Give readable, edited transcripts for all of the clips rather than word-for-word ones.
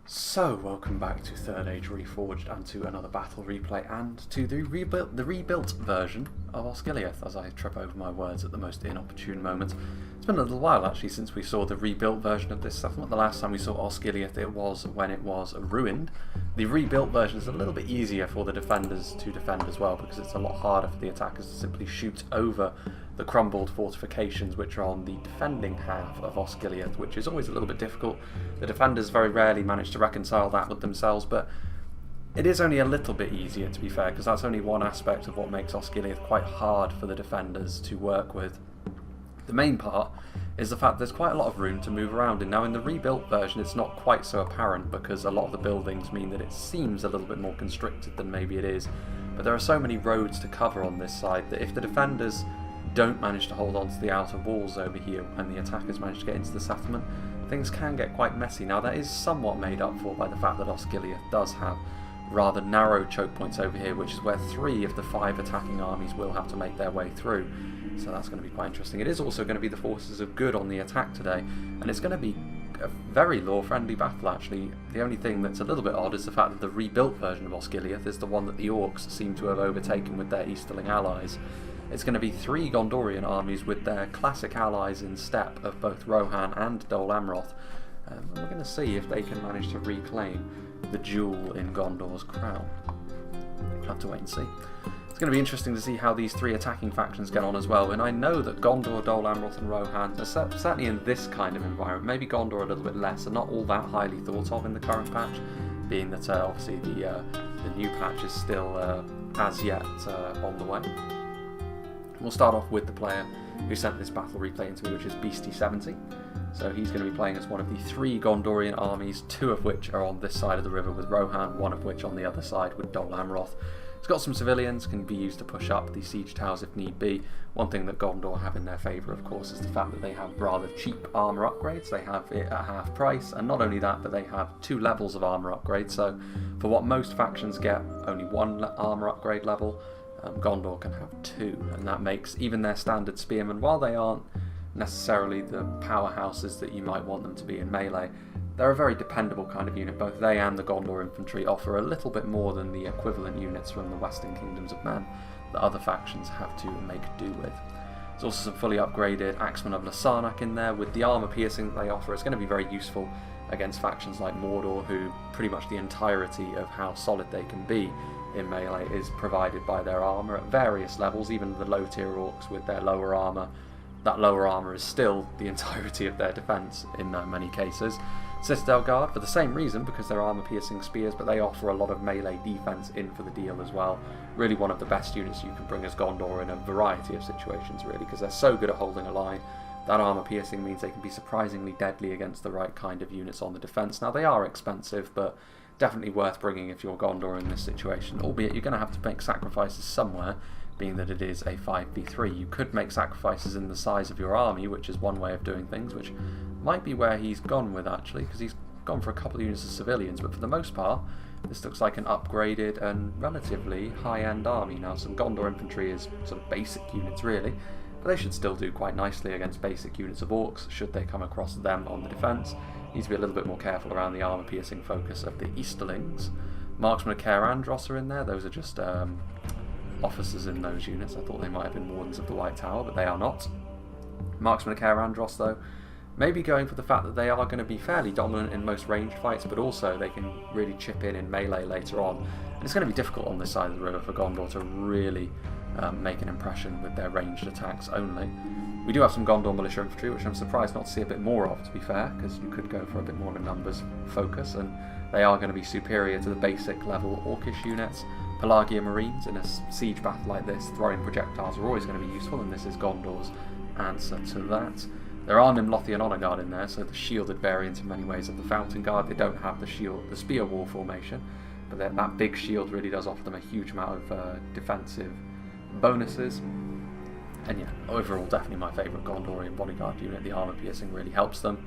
So, welcome back to Third Age Reforged and to another battle replay and to the rebuilt version of OSGILIATH, as I trip over my words at the most inopportune moment. It's been a little while actually since we saw the rebuilt version of this settlement. The last time we saw OSGILIATH it was when it was ruined. The rebuilt version is a little bit easier for the defenders to defend as well, because it's a lot harder for the attackers to simply shoot over the crumbled fortifications which are on the defending half of OSGILIATH, which is always a little bit difficult. The defenders very rarely manage to reconcile that with themselves, but it is only a little bit easier, to be fair, because that's only one aspect of what makes OSGILIATH quite hard for the defenders to work with. The main part is the fact there's quite a lot of room to move around in. Now in the rebuilt version it's not quite so apparent, because a lot of the buildings mean that it seems a little bit more constricted than maybe it is, but there are so many roads to cover on this side that if the defenders don't manage to hold on to the outer walls over here and the attackers manage to get into the settlement, things can get quite messy. Now that is somewhat made up for by the fact that OSGILIATH does have rather narrow choke points over here, which is where 3 of the 5 attacking armies will have to make their way through. So that's going to be quite interesting. It is also going to be the forces of good on the attack today, and it's going to be a very lore-friendly battle actually. The only thing that's a little bit odd is the fact that the rebuilt version of OSGILIATH is the one that the orcs seem to have overtaken with their Easterling allies. It's going to be 3 Gondorian armies with their classic allies in step of both Rohan and Dol Amroth. And we're going to see if they can manage to reclaim the jewel in Gondor's crown. We'll have to wait and see. It's going to be interesting to see how these 3 attacking factions get on as well. And I know that Gondor, Dol Amroth and Rohan, are certainly in this kind of environment, maybe Gondor a little bit less, are not all that highly thought of in the current patch, being that obviously the new patch is still as yet on the way. We'll start off with the player who sent this battle replay into me, which is Beastie70. So he's going to be playing as one of the 3 Gondorian armies, 2 of which are on this side of the river with Rohan, 1 of which on the other side with Dol Amroth. It's got some civilians, can be used to push up the siege towers if need be. One thing that Gondor have in their favour, of course, is the fact that they have rather cheap armour upgrades. They have it at half price, and not only that, but they have 2 levels of armour upgrade. So for what most factions get, only 1 armour upgrade level, Gondor can have 2, and that makes even their standard spearmen, while they aren't necessarily the powerhouses that you might want them to be in melee, they're a very dependable kind of unit. Both they and the Gondor infantry offer a little bit more than the equivalent units from the Western Kingdoms of Men that other factions have to make do with. There's also some fully upgraded Axemen of Lasarnak in there. With the armour piercing that they offer, it's going to be very useful against factions like Mordor, who pretty much the entirety of how solid they can be in melee is provided by their armour at various levels. Even the low tier orcs with their lower armour, that lower armour is still the entirety of their defence in many cases. Citadel Guard, for the same reason, because they're armour piercing spears, but they offer a lot of melee defence in for the deal as well. Really one of the best units you can bring as Gondor in a variety of situations, really, because they're so good at holding a line. That armour piercing means they can be surprisingly deadly against the right kind of units on the defence. Now they are expensive, but definitely worth bringing if you're Gondor in this situation, albeit you're going to have to make sacrifices somewhere, being that it is a 5v3. You could make sacrifices in the size of your army, which is one way of doing things, which might be where he's gone with actually, because he's gone for a couple of units of civilians, but for the most part this looks like an upgraded and relatively high-end army. Now some Gondor infantry is sort of basic units really, but they should still do quite nicely against basic units of orcs should they come across them on the defence. Needs to be a little bit more careful around the armour piercing focus of the Easterlings. Marksmen of Caer Andros are in there. Those are just officers in those units. I thought they might have been Wardens of the White Tower, but they are not. Marksmen of Caer Andros though, maybe going for the fact that they are going to be fairly dominant in most ranged fights, but also they can really chip in melee later on. And it's going to be difficult on this side of the river for Gondor to really make an impression with their ranged attacks only. We do have some Gondor militia infantry, which I'm surprised not to see a bit more of, to be fair, because you could go for a bit more of a numbers focus, and they are going to be superior to the basic level orcish units. Pelagia Marines in a siege battle like this, throwing projectiles are always going to be useful, and this is Gondor's answer to that. There are Nimlothian Honour Guard in there, so the shielded variant in many ways of the Fountain Guard. They don't have the spear wall formation, but that big shield really does offer them a huge amount of defensive bonuses. And yeah, overall definitely my favourite Gondorian bodyguard unit. The armour piercing really helps them.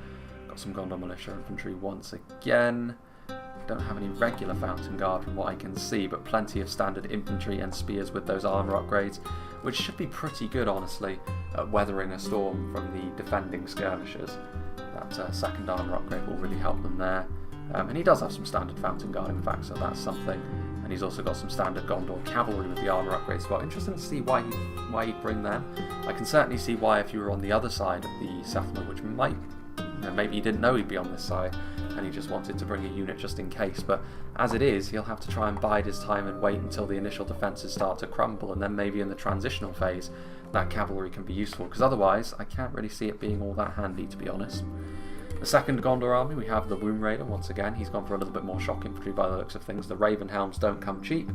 Got some Gondor militia infantry once again. Don't have any regular Fountain Guard from what I can see, but plenty of standard infantry and spears with those armour upgrades, which should be pretty good honestly at weathering a storm from the defending skirmishers. That second armour upgrade will really help them there. And he does have some standard Fountain Guard, in fact, so that's something. And he's also got some standard Gondor cavalry with the armour upgrades as well. Interesting to see why he'd bring them. I can certainly see why if you were on the other side of the settlement, which might, maybe he didn't know he'd be on this side, and he just wanted to bring a unit just in case. But as it is, he'll have to try and bide his time and wait until the initial defences start to crumble, and then maybe in the transitional phase, that cavalry can be useful, because otherwise, I can't really see it being all that handy, to be honest. The second Gondor army, we have the Wound Raider once again. He's gone for a little bit more shock infantry by the looks of things. The Raven Helms don't come cheap,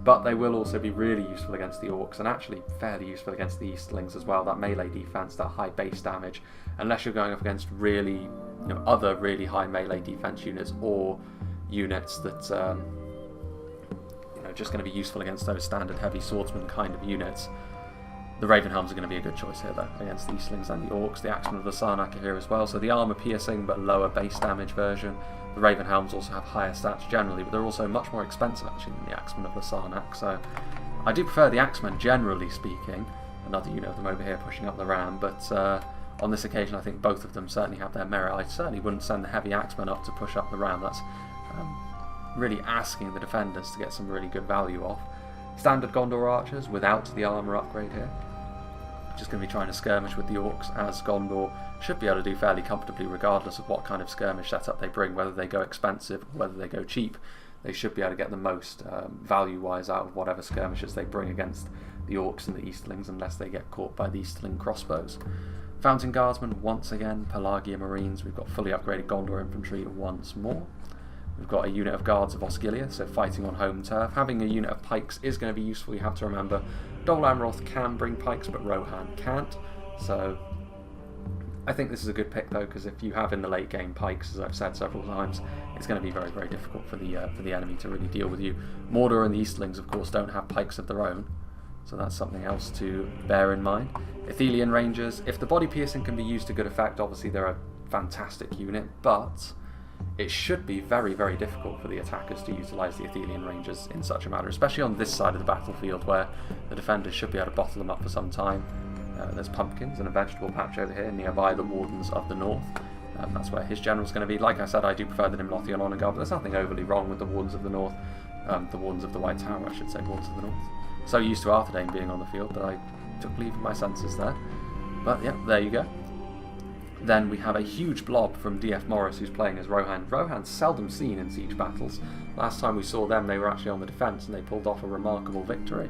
but they will also be really useful against the Orcs, and actually fairly useful against the Eastlings as well. That melee defense, that high base damage, unless you're going up against really, other really high melee defense units, or units that just going to be useful against those standard heavy swordsman kind of units. The Raven Helms are going to be a good choice here, though, against the Eastlings and the Orcs. The Axemen of the Sarnak are here as well, so the armour-piercing but lower base damage version. The Raven Helms also have higher stats generally, but they're also much more expensive, actually, than the Axemen of the Sarnak. So I do prefer the Axemen, generally speaking. Another unit of them over here pushing up the ram, but on this occasion I think both of them certainly have their merit. I certainly wouldn't send the heavy Axemen up to push up the ram. That's really asking the defenders to get some really good value off. Standard Gondor archers without the armour upgrade here. Just going to be trying to skirmish with the Orcs, as Gondor should be able to do fairly comfortably regardless of what kind of skirmish setup they bring, whether they go expensive or whether they go cheap. They should be able to get the most value-wise out of whatever skirmishes they bring against the Orcs and the Eastlings, unless they get caught by the Eastling crossbows. Fountain Guardsmen, once again, Pelagia Marines. We've got fully upgraded Gondor infantry once more. We've got a unit of Guards of Osgiliath, so fighting on home turf. Having a unit of Pikes is going to be useful. You have to remember, Dol Amroth can bring Pikes, but Rohan can't. So I think this is a good pick, though, because if you have in the late game Pikes, as I've said several times, it's going to be very, very difficult for the enemy to really deal with you. Mordor and the Eastlings, of course, don't have Pikes of their own, so that's something else to bear in mind. Athelian Rangers, if the body piercing can be used to good effect, obviously they're a fantastic unit, but it should be very, very difficult for the attackers to utilise the Athelian Rangers in such a manner, especially on this side of the battlefield where the defenders should be able to bottle them up for some time. There's pumpkins and a vegetable patch over here nearby the Wardens of the North. That's where his general's going to be. Like I said, I do prefer the Nimlothian Honour Guard, but there's nothing overly wrong with the Wardens of the North. The Wardens of the White Tower, I should say, Wardens of the North. So used to Arthedain being on the field that I took leave of my senses there. But yeah, there you go. Then we have a huge blob from DF Morris, who's playing as Rohan. Rohan's seldom seen in siege battles. Last time we saw them, they were actually on the defence, and they pulled off a remarkable victory.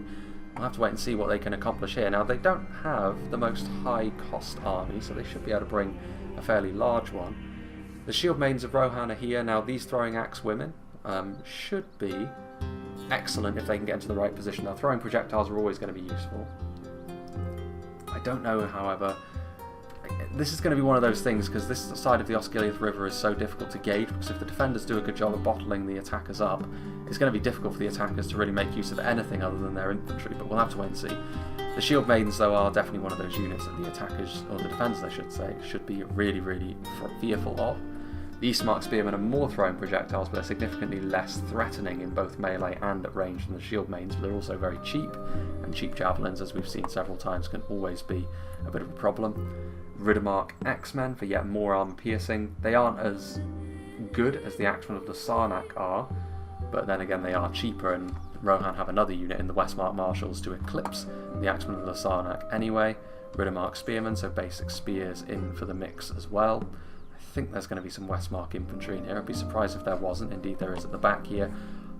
We'll have to wait and see what they can accomplish here. Now, they don't have the most high-cost army, so they should be able to bring a fairly large one. The Shield Maidens of Rohan are here. Now, these Throwing Axe women should be excellent if they can get into the right position. Now, throwing projectiles are always going to be useful. I don't know, however, this is going to be one of those things, because this side of the Osgiliath River is so difficult to gauge, because if the defenders do a good job of bottling the attackers up, it's going to be difficult for the attackers to really make use of anything other than their infantry, but we'll have to wait and see. The Shield Maidens, though, are definitely one of those units that the attackers, or the defenders I should say, should be really, really fearful of. The Eastmark Spearmen are more throwing projectiles, but they're significantly less threatening in both melee and at range than the Shield Maidens, but they're also very cheap, and cheap javelins, as we've seen several times, can always be a bit of a problem. Riddermark Axemen for yet more armor piercing. They aren't as good as the Axemen of the Sarnak are, but then again they are cheaper, and Rohan have another unit in the Westmark Marshals to eclipse the Axemen of the Sarnak anyway. Riddermark Spearmen, so basic spears in for the mix as well. I think there's going to be some Westmark infantry in here. I'd be surprised if there wasn't. Indeed there is at the back here.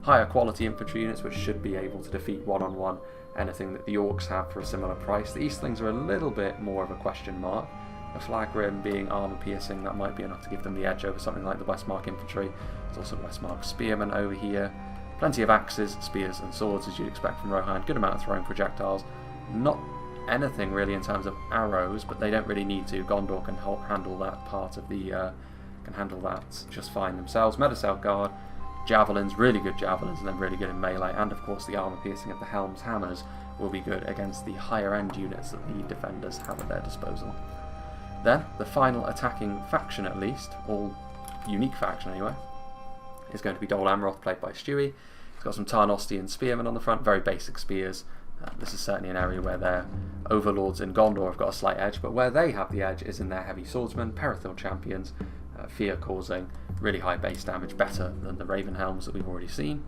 Higher quality infantry units which should be able to defeat one-on-one anything that the Orcs have for a similar price. The Eastlings are a little bit more of a question mark. A flag rim being armour piercing, that might be enough to give them the edge over something like the Westmark infantry. There's also Westmark spearmen over here. Plenty of axes, spears and swords as you'd expect from Rohan. Good amount of throwing projectiles. Not anything really in terms of arrows, but they don't really need to. Gondor can handle that part of the can handle that just fine themselves. Medicel Guard, javelins, really good javelins, and then really good in melee, and of course the armour piercing of the Helm's hammers will be good against the higher end units that the defenders have at their disposal. Then, the final attacking faction at least, all unique faction anyway, is going to be Dol Amroth, played by Stewie. He's got some Tarnostian spearmen on the front, very basic spears. This is certainly an area where their overlords in Gondor have got a slight edge, but where they have the edge is in their heavy swordsmen, Perithil champions, fear causing really high base damage, better than the Raven Helms that we've already seen.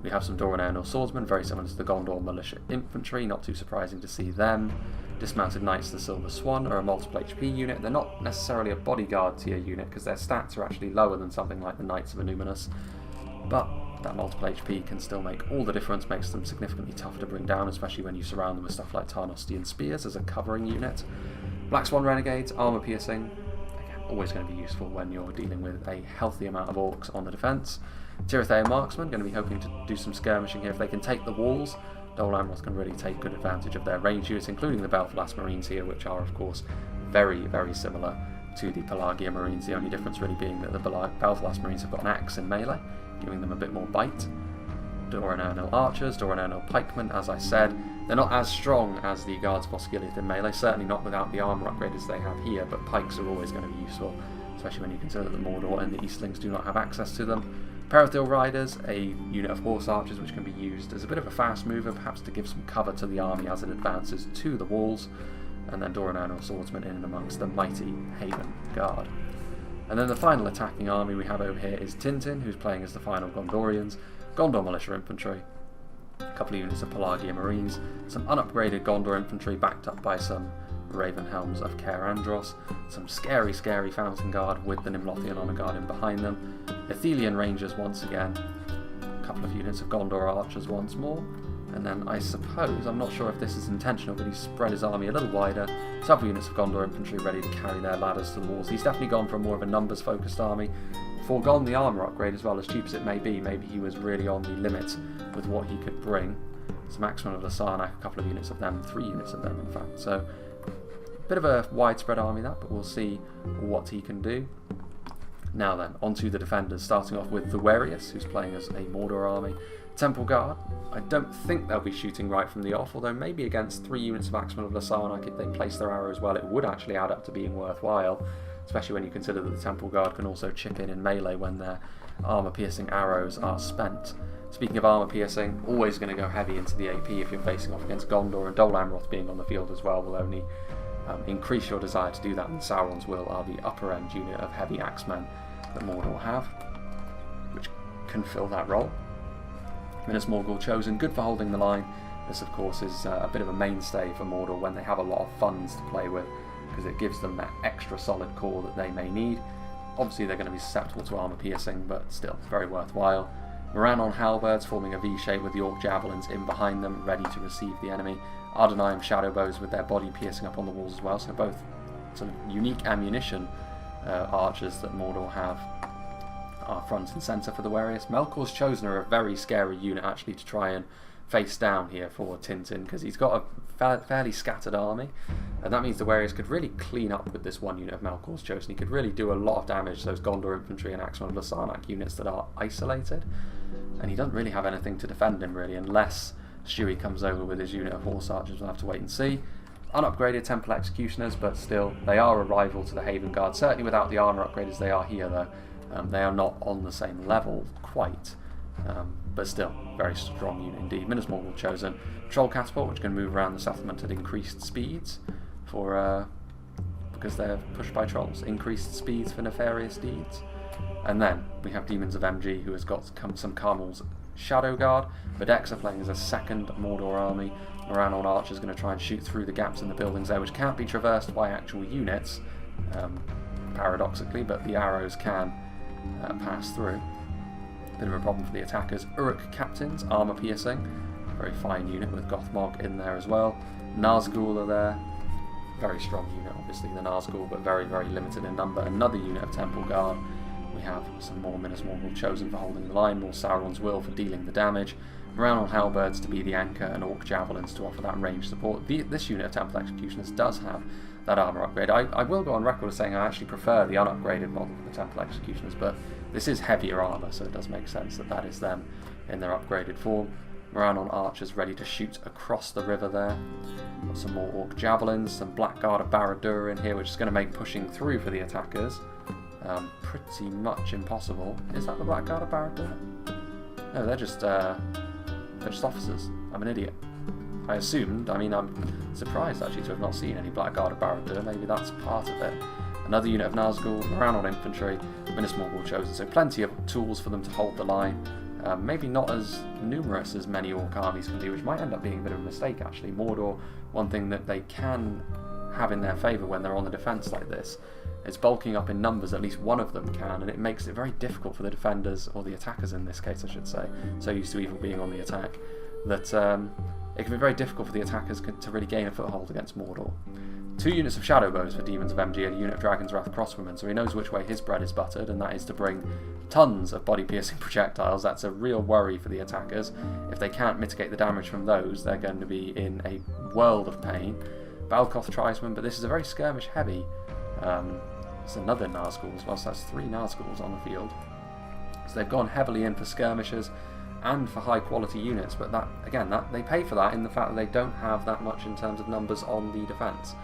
We have some Doran swordsmen, very similar to the Gondor militia infantry, not too surprising to see them. Dismounted Knights of the Silver Swan are a multiple HP unit. They're not necessarily a bodyguard tier unit because their stats are actually lower than something like the Knights of Illuminus, but that multiple HP can still make all the difference, makes them significantly tougher to bring down, especially when you surround them with stuff like Tarnostian Spears as a covering unit. Black Swan Renegades, armor piercing, again, always going to be useful when you're dealing with a healthy amount of orcs on the defence. Tirithea Marksmen, going to be hoping to do some skirmishing here. If they can take the walls, Dol Amroth can really take good advantage of their range units, including the Belfast Marines here, which are of course very, very similar to the Pelagia Marines, the only difference really being that the Belfast Marines have got an axe in melee, giving them a bit more bite. Doran Archers, Doran Pikemen, as I said, they're not as strong as the Guards of Osgiliath in melee, certainly not without the armour upgrades they have here, but pikes are always going to be useful, especially when you consider that the Mordor and the Eastlings do not have access to them. Perithil Riders, a unit of horse archers which can be used as a bit of a fast mover, perhaps to give some cover to the army as it advances to the walls, and then Doran Swordsmen in and amongst the mighty Haven Guard. And then the final attacking army we have over here is Tintin, who's playing as the final Gondorians, Gondor Militia Infantry, a couple of units of Pelagia Marines, some unupgraded Gondor Infantry backed up by some Raven Helms of Caer Andros, some scary Fountain Guard with the Nimlothian Honour Guard in behind them, Athelian Rangers once again, a couple of units of Gondor Archers once more, and then I suppose, I'm not sure if this is intentional, but he's spread his army a little wider, several units of Gondor Infantry ready to carry their ladders to the walls. He's definitely gone for more of a numbers focused army, foregone the armour upgrade as well, as cheap as it may be. Maybe he was really on the limit with what he could bring. Some Axemen of the Sarnak, a couple of units of them, 3 units of them in fact, so bit of a widespread army that, but we'll see what he can do. Now then, onto the defenders, starting off with the Warius, who's playing as a Mordor army. Temple Guard, I don't think they'll be shooting right from the off, although maybe against 3 units of Axemen of Lasarnak, if they place their arrows well, it would actually add up to being worthwhile, especially when you consider that the Temple Guard can also chip in melee when their armour-piercing arrows are spent. Speaking of armour piercing, always going to go heavy into the AP if you're facing off against Gondor, and Dol Amroth being on the field as well will only increase your desire to do that, and Sauron's Will are the upper end unit of heavy axemen that Mordor have, which can fill that role. Minas Morgul Chosen, good for holding the line. This of course is a bit of a mainstay for Mordor when they have a lot of funds to play with, because it gives them that extra solid core that they may need. Obviously they're going to be susceptible to armour piercing, but still very worthwhile. Morannon Halberds forming a V shape with the Orc Javelins in behind them, ready to receive the enemy. Ardenaim Shadowbows with their body piercing up on the walls as well, so both sort of unique ammunition archers that Mordor have are front and centre for the Warius. Melkor's Chosen are a very scary unit actually to try and face down here for Tintin, because he's got a fairly scattered army, and that means the Warius could really clean up with this one unit of Melkor's Chosen. He could really do a lot of damage to those Gondor Infantry and Axemen of Lasarnak units that are isolated, and he doesn't really have anything to defend him really, unless Stewie comes over with his unit of horse archers. We'll have to wait and see. Unupgraded Temple Executioners, but still, they are a rival to the Haven Guard, certainly without the armour upgrade as they are here though. They are not on the same level quite, but still, very strong unit indeed. Minas Morgul Chosen. Troll Catapult, which can move around the settlement at increased speeds for because they're pushed by trolls. Increased speeds for nefarious deeds. And then we have Demons of MG, who has got some Carmel's Shadow Guard. Vedex are playing as a second Mordor army. Morannon Archer is going to try and shoot through the gaps in the buildings there, which can't be traversed by actual units, paradoxically, but the arrows can pass through. Bit of a problem for the attackers. Uruk Captains, armour piercing, very fine unit with Gothmog in there as well. Nazgul are there, very strong unit obviously the Nazgul, but very limited in number. Another unit of Temple Guard. We have some more Minas Morgul Chosen for holding the line, more Sauron's Will for dealing the damage, Morannon Halberds to be the anchor, and Orc Javelins to offer that range support. This unit of Temple Executioners does have that armour upgrade. I will go on record as saying I actually prefer the unupgraded model for the Temple Executioners, but this is heavier armour, so it does make sense that that is them in their upgraded form. Morannon Archers ready to shoot across the river there. Got some more Orc Javelins, some Blackguard of Barad-dûr in here, which is going to make pushing through for the attackers pretty much impossible. Is that the Blackguard of Barad-dûr? No, they're just officers. I'm an idiot. I assumed, I mean, I'm surprised actually to have not seen any Blackguard of Barad-dûr. Maybe that's part of it. And Another unit of Nazgul, Rhun on infantry, Minas Morgul chosen, so plenty of tools for them to hold the line. Maybe not as numerous as many Orc armies can do, which might end up being a bit of a mistake actually. Mordor, one thing that they can have in their favour when they're on the defence like this is bulking up in numbers. At least one of them can, and it makes it very difficult for the defenders, or the attackers in this case I should say, so used to evil being on the attack, that it can be very difficult for the attackers to really gain a foothold against Mordor. 2 units of shadow bows for Demons of MG and a unit of Dragon's Wrath crossbowmen, so he knows which way his bread is buttered, and that is to bring tons of body-piercing projectiles. That's a real worry for the attackers. If they can't mitigate the damage from those, they're going to be in a world of pain. Balkoth Tribesmen, but this is a very skirmish-heavy. It's another Nazgul as well, so that's 3 Nazguls on the field. So they've gone heavily in for skirmishers and for high-quality units, but that again, they pay for that in the fact that they don't have that much in terms of numbers on the defence,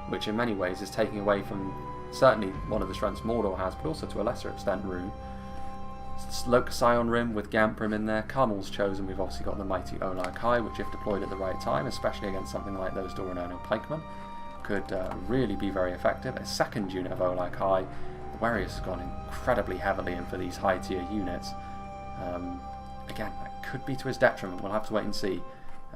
which in many ways is taking away from certainly one of the strengths Mordor has, but also to a lesser extent Rhun. Lokasai Rim with Gamprim in there. Carmel's chosen. We've obviously got the mighty Olar Kai, which if deployed at the right time, especially against something like those Doranano pikemen, could really be very effective. A second unit of Olar Kai. The Warriors has gone incredibly heavily in for these high tier units. Again, that could be to his detriment. We'll have to wait and see.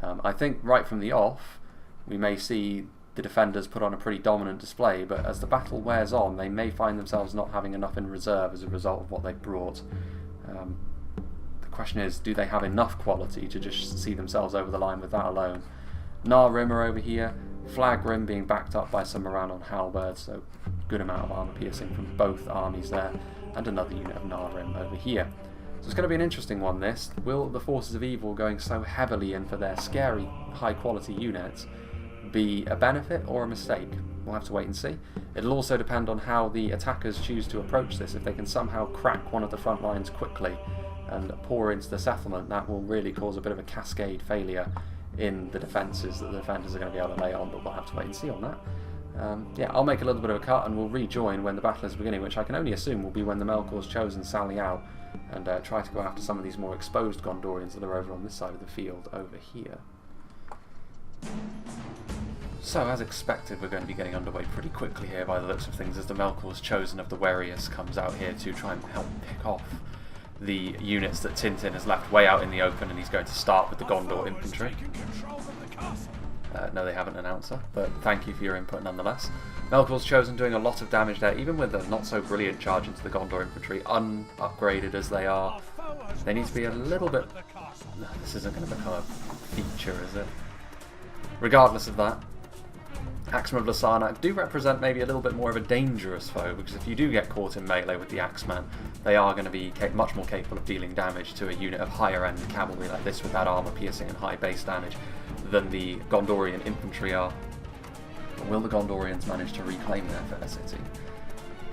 I think right from the off, we may see the defenders put on a pretty dominant display, but as the battle wears on, they may find themselves not having enough in reserve as a result of what they've brought. The question is, do they have enough quality to just see themselves over the line with that alone? Nar Rim are over here, Flag Rim being backed up by some Moran on halberds, so good amount of armour piercing from both armies there, and another unit of Nar Rim over here. So it's going to be an interesting one, this. Will the forces of evil going so heavily in for their scary high quality units be a benefit or a mistake? We'll have to wait and see. It'll also depend on how the attackers choose to approach this. If they can somehow crack one of the front lines quickly and pour into the settlement, that will really cause a bit of a cascade failure in the defences that the defenders are going to be able to lay on, but we'll have to wait and see on that. Yeah, I'll make a little bit of a cut and we'll rejoin when the battle is beginning, which I can only assume will be when the Melkor's chosen sally out and try to go after some of these more exposed Gondorians that are over on this side of the field over here. So, as expected, we're going to be getting underway pretty quickly here by the looks of things, as the Melkor's chosen of the Warriors comes out here to try and help pick off the units that Tintin has left way out in the open, and he's going to start with the Gondor infantry. No, they haven't announced that, but thank you for your input nonetheless. Melkor's chosen doing a lot of damage there, even with a not so brilliant charge into the Gondor infantry, unupgraded as they are. They need to be a little bit... No, this isn't going to become a feature, is it? Regardless of that, Axemen of Lasarnak do represent maybe a little bit more of a dangerous foe, because if you do get caught in melee with the Axemen, they are going to be much more capable of dealing damage to a unit of higher end cavalry like this with that armour piercing and high base damage than the Gondorian infantry are. But will the Gondorians manage to reclaim their fair city?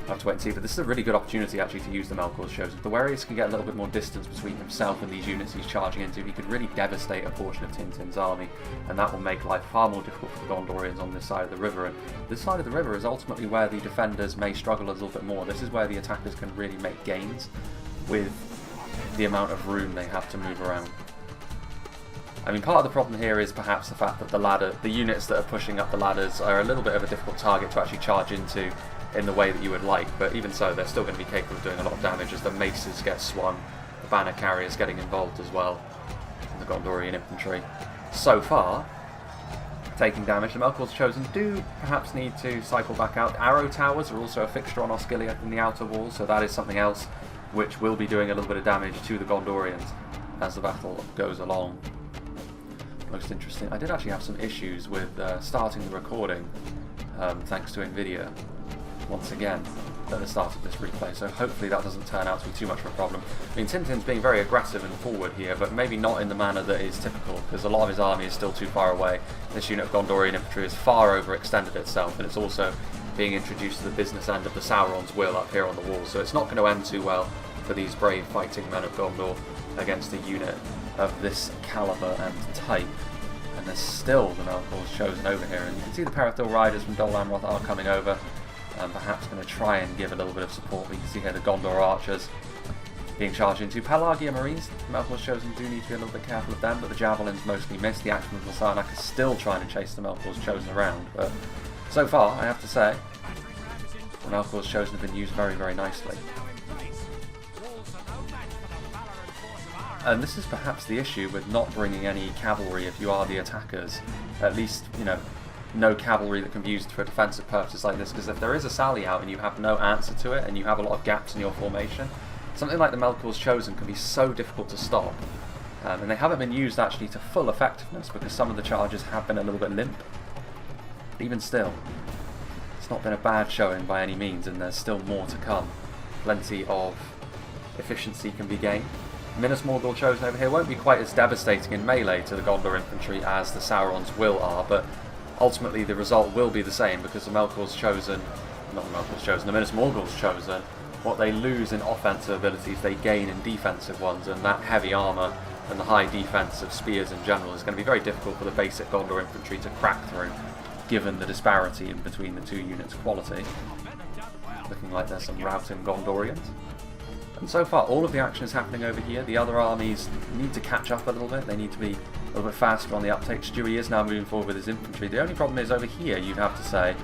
I'll have to wait and see, but this is a really good opportunity actually to use the Melkor's chosen. If the Warriors can get a little bit more distance between himself and these units he's charging into, he could really devastate a portion of Tintin's army, and that will make life far more difficult for the Gondorians on this side of the river. And this side of the river is ultimately where the defenders may struggle a little bit more. This is where the attackers can really make gains with the amount of room they have to move around. I mean, part of the problem here is perhaps the fact that the units that are pushing up the ladders are a little bit of a difficult target to actually charge into in the way that you would like, but even so, they're still going to be capable of doing a lot of damage as the maces get swung, the banner carriers getting involved as well, and the Gondorian infantry. So far, taking damage. The Melkor's chosen do perhaps need to cycle back out. Arrow towers are also a fixture on Osgiliath in the outer wall, so that is something else which will be doing a little bit of damage to the Gondorians as the battle goes along. Most interesting. I did actually have some issues with starting the recording, thanks to Nvidia, once again, at the start of this replay, so hopefully that doesn't turn out to be too much of a problem. I mean, Tintin's being very aggressive and forward here, but maybe not in the manner that is typical, because a lot of his army is still too far away. This unit of Gondorian infantry has far overextended itself, and it's also being introduced to the business end of the Sauron's will up here on the wall, so it's not going to end too well for these brave fighting men of Gondor against a unit of this caliber and type. And there's still the Melkor's chosen over here, and you can see the Perithil riders from Dol Amroth are coming over, and perhaps going to try and give a little bit of support. But you can see here the Gondor archers being charged into. Pelagia Marines, the Melkor's chosen do need to be a little bit careful of them, but the javelins mostly miss. The Axemen of Lasarnak is still trying to chase the Melkor's chosen around, but so far, I have to say, The Melkor's Chosen have been used very, very nicely. And this is perhaps the issue with not bringing any cavalry if you are the attackers. At least, you know, no cavalry that can be used for defensive purposes like this, because if there is a sally out and you have no answer to it and you have a lot of gaps in your formation, something like the Melkor's Chosen can be so difficult to stop. And they haven't been used actually to full effectiveness because some of the charges have been a little bit limp. But even still, it's not been a bad showing by any means, and there's still more to come. Plenty of efficiency can be gained. Minas Morgul Chosen over here won't be quite as devastating in melee to the Gondor infantry as the Sauron's will are, but ultimately the result will be the same because the Melkor's Chosen, not the Melkor's Chosen, the Minas Morgul's Chosen, what they lose in offensive abilities they gain in defensive ones, and that heavy armour and the high defense of spears in general is going to be very difficult for the basic Gondor infantry to crack through, given the disparity in between the two units' quality. Looking like there's some routing Gondorians. And so far, all of the action is happening over here. The other armies need to catch up a little bit. They need to be a little bit faster on the uptake. Stewie is now moving forward with his infantry. The only problem is over here, you'd have to say,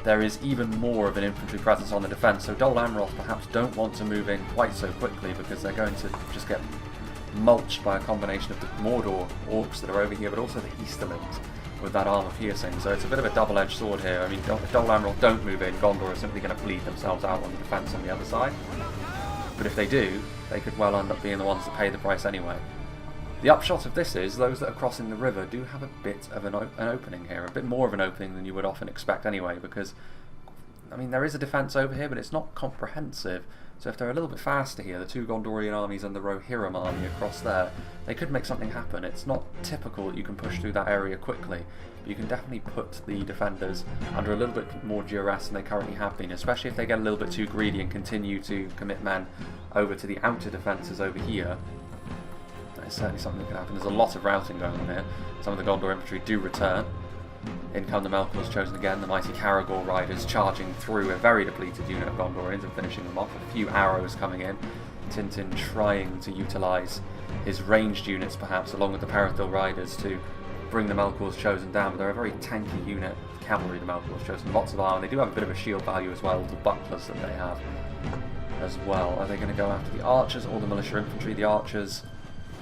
there is even more of an infantry presence on the defence. So Dol Amroth perhaps don't want to move in quite so quickly because they're going to just get mulched by a combination of the Mordor orcs that are over here, but also the Easterlings with that armour piercing. So it's a bit of a double-edged sword here. I mean, if Dol Amroth don't move in, Gondor are simply going to bleed themselves out on the defence on the other side. But if they do, they could well end up being the ones that pay the price anyway. The upshot of this is those that are crossing the river do have a bit of an opening here, a bit more of an opening than you would often expect anyway, because, I mean, there is a defence over here, but it's not comprehensive. So if they're a little bit faster here, the two Gondorian armies and the Rohirrim army across there, they could make something happen. It's not typical that you can push through that area quickly, but you can definitely put the defenders under a little bit more duress than they currently have been, especially if they get a little bit too greedy and continue to commit men over to the outer defences over here. That is certainly something that could happen. There's a lot of routing going on here. Some of the Gondor infantry do return. In come the Melkor's Chosen again, the mighty Caragor riders charging through a very depleted unit of Gondorians and finishing them off. A few arrows coming in. Tintin trying to utilise his ranged units perhaps along with the Parathil riders to bring the Melkor's Chosen down, but they're a very tanky unit of cavalry, the Melkor's Chosen. Lots of armour. They do have a bit of a shield value as well, the bucklers that they have as well. Are they going to go after the archers or the militia infantry? The archers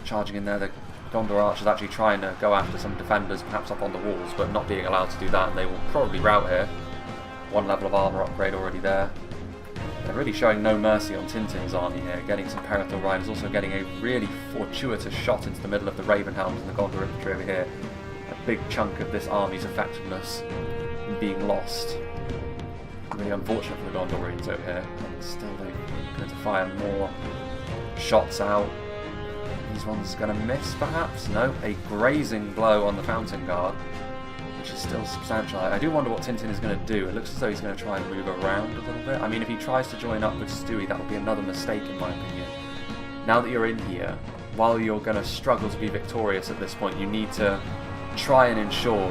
charging in there. The Gondor archers actually trying to go after some defenders, perhaps up on the walls, but not being allowed to do that, and they will probably rout here. One level of armour upgrade already there. They're really showing no mercy on Tintin's army here, getting some Parathil riders, also getting a really fortuitous shot into the middle of the Ravenhelms and the Gondor infantry over here. A big chunk of this army's effectiveness being lost. Really unfortunate for the Gondorians over here, and still they're going to fire more shots out. These ones going to miss, perhaps? No, a grazing blow on the Fountain Guard, which is still substantial. I do wonder what Tintin is going to do. It looks as though he's going to try and move around a little bit. I mean, if he tries to join up with Stewie, that would be another mistake in my opinion. Now that you're in here, while you're going to struggle to be victorious at this point, you need to try and ensure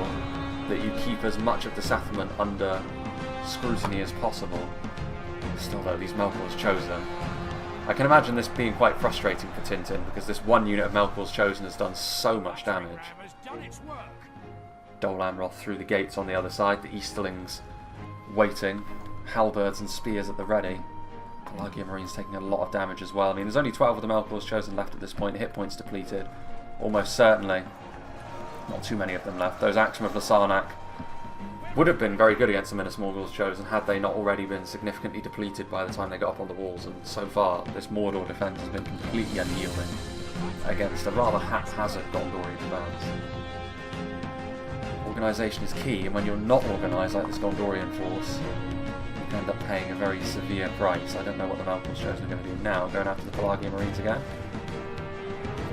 that you keep as much of the settlement under scrutiny as possible. Still though, these Melkor's Chosen, I can imagine this being quite frustrating for Tintin, because this one unit of Melkor's Chosen has done so much damage. Dol Amroth through the gates on the other side, the Easterlings waiting, halberds and spears at the ready. Pelagia Marines taking a lot of damage as well. I mean, there's only 12 of the Melkor's Chosen left at this point, hit points depleted, almost certainly. Not too many of them left. Those Axum of Lasarnak would have been very good against the Minas Morgul's Chosen had they not already been significantly depleted by the time they got up on the walls, and so far this Mordor defence has been completely unyielding against a rather haphazard Gondorian defence. Organisation is key, and when you're not organised like this Gondorian force, you can end up paying a very severe price. I don't know what the Melkor's Chosen are going to do now, going after the Pelagia Marines again.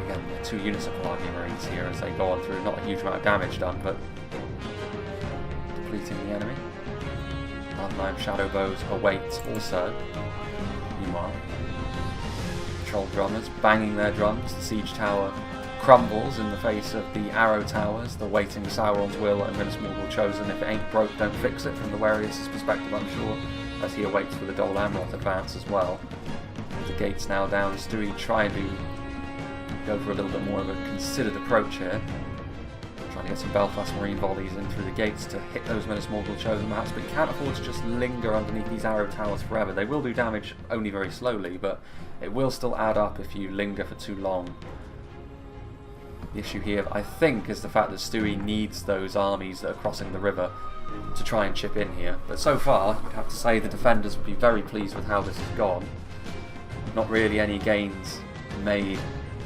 Again, 2 units of Pelagia Marines here as they go on through, not a huge amount of damage done, but depleting the enemy. Unnamed shadow bows await also. Meanwhile, troll drummers banging their drums. The siege tower crumbles in the face of the arrow towers. The waiting Sauron's will and Minas Morgul Chosen. If it ain't broke, don't fix it, from the Warius' perspective, I'm sure, as he awaits for the Dol Amroth advance as well. The gates now down. Stewie trying to go for a little bit more of a considered approach here. Trying to get some Belfast Marine volleys in through the gates to hit those Minas Morgul chosen perhaps, but you can't afford to just linger underneath these arrow towers forever. They will do damage only very slowly, but it will still add up if you linger for too long. The issue here, I think, is the fact that Stewie needs those armies that are crossing the river to try and chip in here. But so far, you'd have to say the defenders would be very pleased with how this has gone. Not really any gains made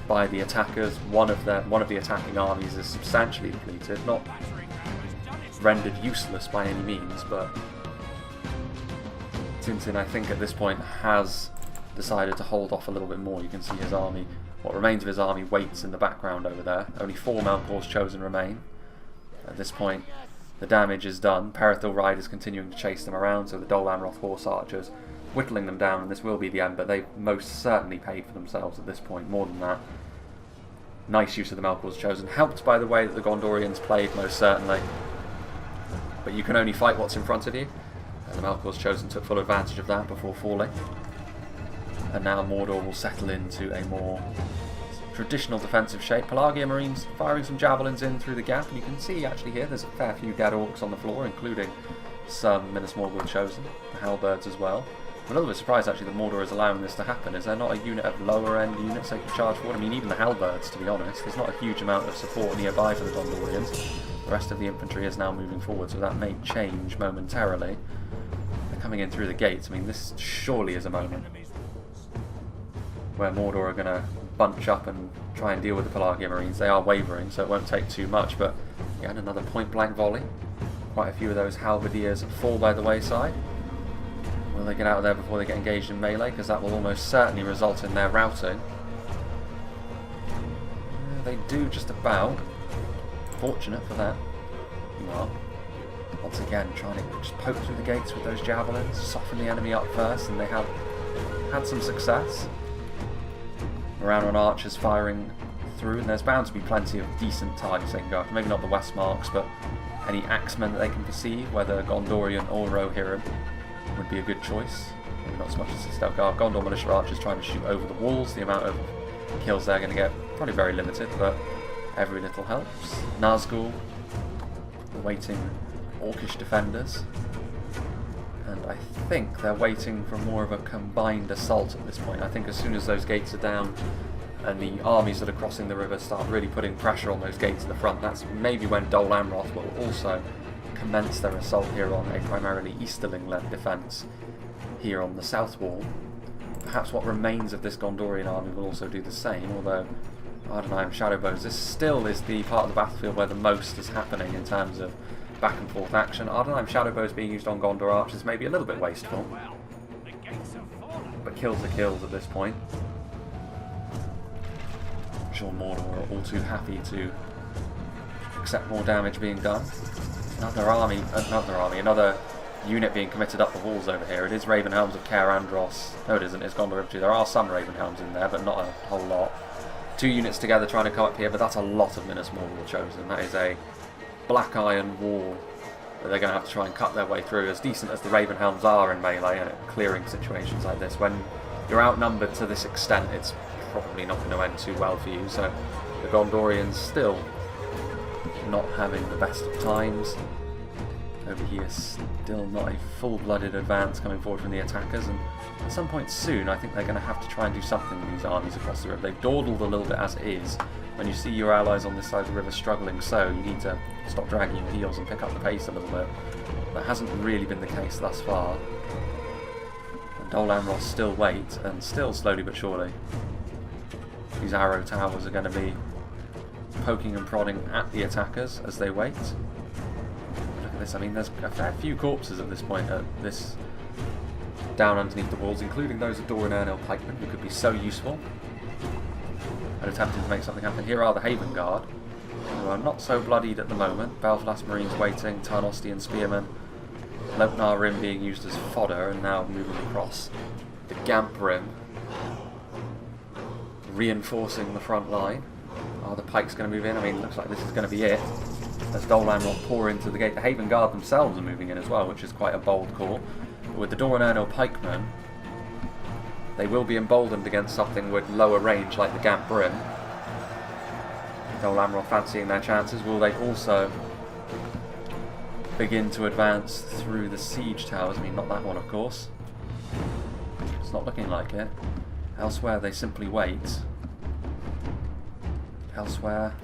by the attackers. One of the attacking armies is substantially depleted, not rendered useless by any means, but Tintin, I think, at this point has decided to hold off a little bit more. You can see his army, what remains of his army, waits in the background over there. Only 4 Melkor's chosen remain. At this point, the damage is done. Perithil Riders continuing to chase them around, so the Dol Amroth Horse Archers whittling them down, and this will be the end, but they've most certainly paid for themselves at this point, more than that. Nice use of the Melkor's chosen, helped by the way that the Gondorians played, most certainly. But you can only fight what's in front of you, and the Melkor's chosen took full advantage of that before falling. And now Mordor will settle into a more traditional defensive shape. Pelagia Marines firing some javelins in through the gap, and you can see actually here there's a fair few dead orcs on the floor, including some Minas Morgul chosen, the halberds as well. I'm a little bit surprised actually that Mordor is allowing this to happen. Is there not a unit of lower end units they can charge forward? I mean, even the halberds, to be honest. There's not a huge amount of support nearby for the Gondorians. The rest of the infantry is now moving forward, so that may change momentarily. They're coming in through the gates. I mean, this surely is a moment where Mordor are going to bunch up and try and deal with the Pelagia Marines. They are wavering, so it won't take too much, but again, another point-blank volley. Quite a few of those halberdiers fall by the wayside. Will they get out of there before they get engaged in melee? Because that will almost certainly result in their routing. They do just about. Fortunate for that. Meanwhile, once again, trying to just poke through the gates with those javelins, soften the enemy up first, and they have had some success. Rhun archers firing through, and there's bound to be plenty of decent targets they can go after. Maybe not the Westmarks, but any axemen that they can perceive, whether Gondorian or Rohirrim, would be a good choice. Maybe not so much as the Stelgar. Gondor militia archers trying to shoot over the walls. The amount of kills they're going to get probably very limited, but every little helps. Nazgul awaiting orcish defenders, and I think they're waiting for more of a combined assault at this point. I think as soon as those gates are down and the armies that are crossing the river start really putting pressure on those gates at the front, that's maybe when Dol Amroth will also commence their assault here on a primarily Easterling-led defence here on the south wall. Perhaps what remains of this Gondorian army will also do the same, although Ardenheim Shadowbows, this still is the part of the battlefield where the most is happening in terms of back and forth action. Ardenheim Shadowbows being used on Gondor archers may be a little bit wasteful, but kills are kills at this point. I'm sure Mordor are all too happy to accept more damage being done. Another unit being committed up the walls over here. It is Ravenhelms of Caer Andros. No, it isn't. It's Gondor Infantry. There are some Ravenhelms in there, but not a whole lot. 2 units together trying to come up here, but that's a lot of Minas Morgul chosen. That is a black iron wall that they're going to have to try and cut their way through. As decent as the Ravenhelms are in melee and at clearing situations like this, when you're outnumbered to this extent, it's probably not going to end too well for you. So the Gondorians still not having the best of times. Over here, still not a full-blooded advance coming forward from the attackers, and at some point soon I think they're going to have to try and do something with these armies across the river. They've dawdled a little bit as it is. When you see your allies on this side of the river struggling so, you need to stop dragging your heels and pick up the pace a little bit. That hasn't really been the case thus far. And Dol Amroth still wait, and still slowly but surely these arrow towers are going to be poking and prodding at the attackers as they wait. Look at this, I mean there's a fair few corpses at this point at this down underneath the walls, including those of Doran Ernil pikemen who could be so useful at attempting to make something happen. Here are the Haven Guard, who are not so bloodied at the moment. Belfast Marines waiting, Tarnostian Spearmen, Lopnar Rim being used as fodder, and now moving across the Gamp Rim, reinforcing the front line. Are the pikes going to move in? I mean, it looks like this is going to be it. As Dol Amroth pour into the gate. The Haven Guard themselves are moving in as well, which is quite a bold call. But with the Doran Ernil pikemen, they will be emboldened against something with lower range like the Gamp Rim. Dol Amroth fancying their chances. Will they also begin to advance through the siege towers? I mean, not that one, of course. It's not looking like it. Elsewhere, they simply wait. Elsewhere,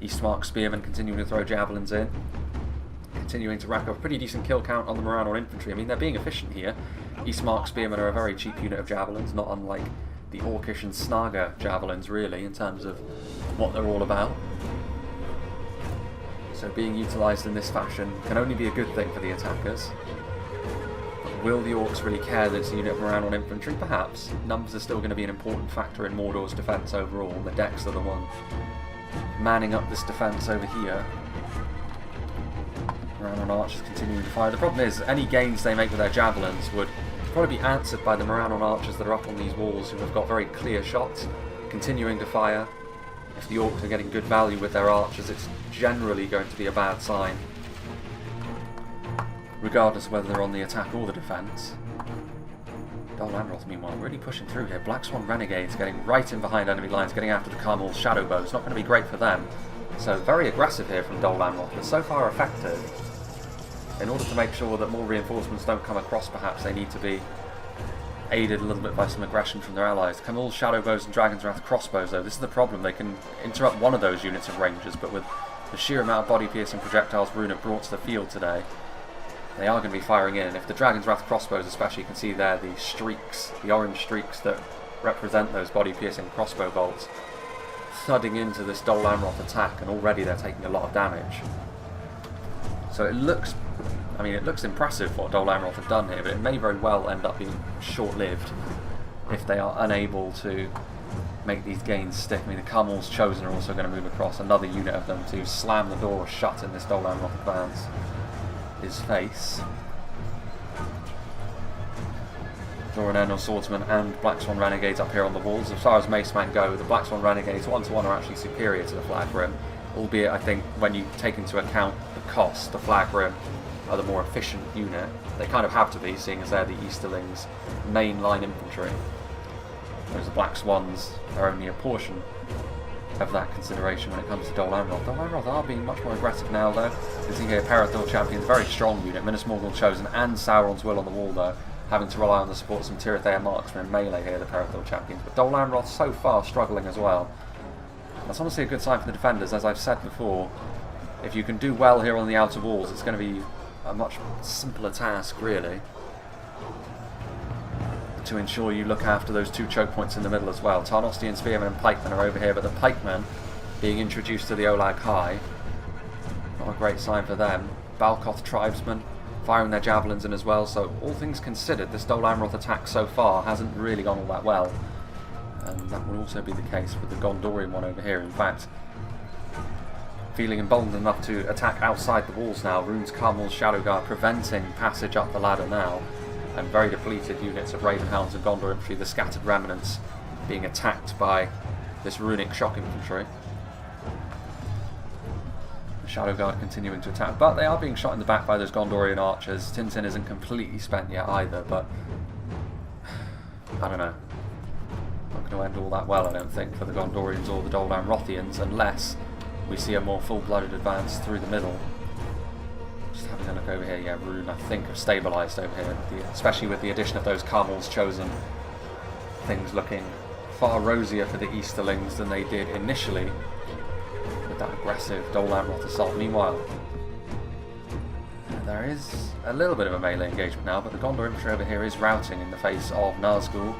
Eastmark Spearmen continuing to throw javelins in. Continuing to rack up a pretty decent kill count on the Moranor infantry. I mean, they're being efficient here. Eastmark Spearmen are a very cheap unit of javelins, not unlike the Orcish and Snaga javelins, really, in terms of what they're all about. So being utilised in this fashion can only be a good thing for the attackers. But will the Orcs really care that it's a unit of Moranor infantry? Perhaps. Numbers are still going to be an important factor in Mordor's defence overall. The decks are the one manning up this defence over here. Moranor archers continuing to fire. The problem is, any gains they make with their javelins would probably be answered by the Moranor archers that are up on these walls, who have got very clear shots, continuing to fire. If the Orcs are getting good value with their archers, it's generally going to be a bad sign, regardless of whether they're on the attack or the defence. Dol Amroth, meanwhile, really pushing through here. Black Swan Renegades getting right in behind enemy lines, getting after the Carmel's Shadow Bow. It's not going to be great for them. So very aggressive here from Dol Amroth, but so far effective. In order to make sure that more reinforcements don't come across, perhaps they need to be aided a little bit by some aggression from their allies. Carmel's Shadow Bows and Dragon's Wrath crossbows, though, this is the problem. They can interrupt one of those units of rangers, but with the sheer amount of body-piercing projectiles Rhun have brought to the field today, they are going to be firing in. If the Dragon's Wrath crossbows especially, you can see there the streaks, the orange streaks that represent those body-piercing crossbow bolts, thudding into this Dol Amroth attack, and already they're taking a lot of damage. So it looks impressive what Dol Amroth have done here, but it may very well end up being short-lived if they are unable to make these gains stick. I mean, the Carmel's Chosen are also going to move across, another unit of them, to slam the door shut in this Dol Amroth advance. His face. Doranenor Swordsmen and Black Swan Renegades up here on the walls. As far as Macemen go, the Black Swan Renegades 1-to-1 are actually superior to the Flag Rim, albeit I think when you take into account the cost, the Flag Rim are the more efficient unit. They kind of have to be, seeing as they're the Easterlings' main line infantry. Whereas the Black Swans are only a portion of that consideration when it comes to Dol Amroth. Dol Amroth are being much more aggressive now, though. You can see here Perithor Champions, very strong unit. Minas Morgul Chosen and Sauron's Will on the wall, though, having to rely on the support of some Tirithea marksmen in melee here, the Perithor Champions. But Dol Amroth so far struggling as well. That's honestly a good sign for the defenders, as I've said before. If you can do well here on the outer walls, it's going to be a much simpler task, really, to ensure you look after those two choke points in the middle as well. Tarnostian Spearmen and Pikemen are over here, but the Pikemen being introduced to the Olag High, not a great sign for them. Balkoth Tribesmen firing their javelins in as well, so all things considered, this Dol Amroth attack so far hasn't really gone all that well. And that will also be the case with the Gondorian one over here. In fact, feeling emboldened enough to attack outside the walls now. Rhune's Carmel's Shadow Guard preventing passage up the ladder now, and very depleted units of Ravenhounds and Gondor infantry, the scattered remnants, being attacked by this runic shock infantry. The Shadow Guard continuing to attack, but they are being shot in the back by those Gondorian archers. Tintin isn't completely spent yet either, but I don't know. Not going to end all that well, I don't think, for the Gondorians or the Dol Amrothians, unless we see a more full-blooded advance through the middle. Just having a look over here, yeah, Rhun, I think, have stabilised over here, especially with the addition of those Carmel's Chosen. Things looking far rosier for the Easterlings than they did initially with that aggressive Dol Amroth assault. Meanwhile, there is a little bit of a melee engagement now, but the Gondor infantry over here is routing in the face of Nazgul.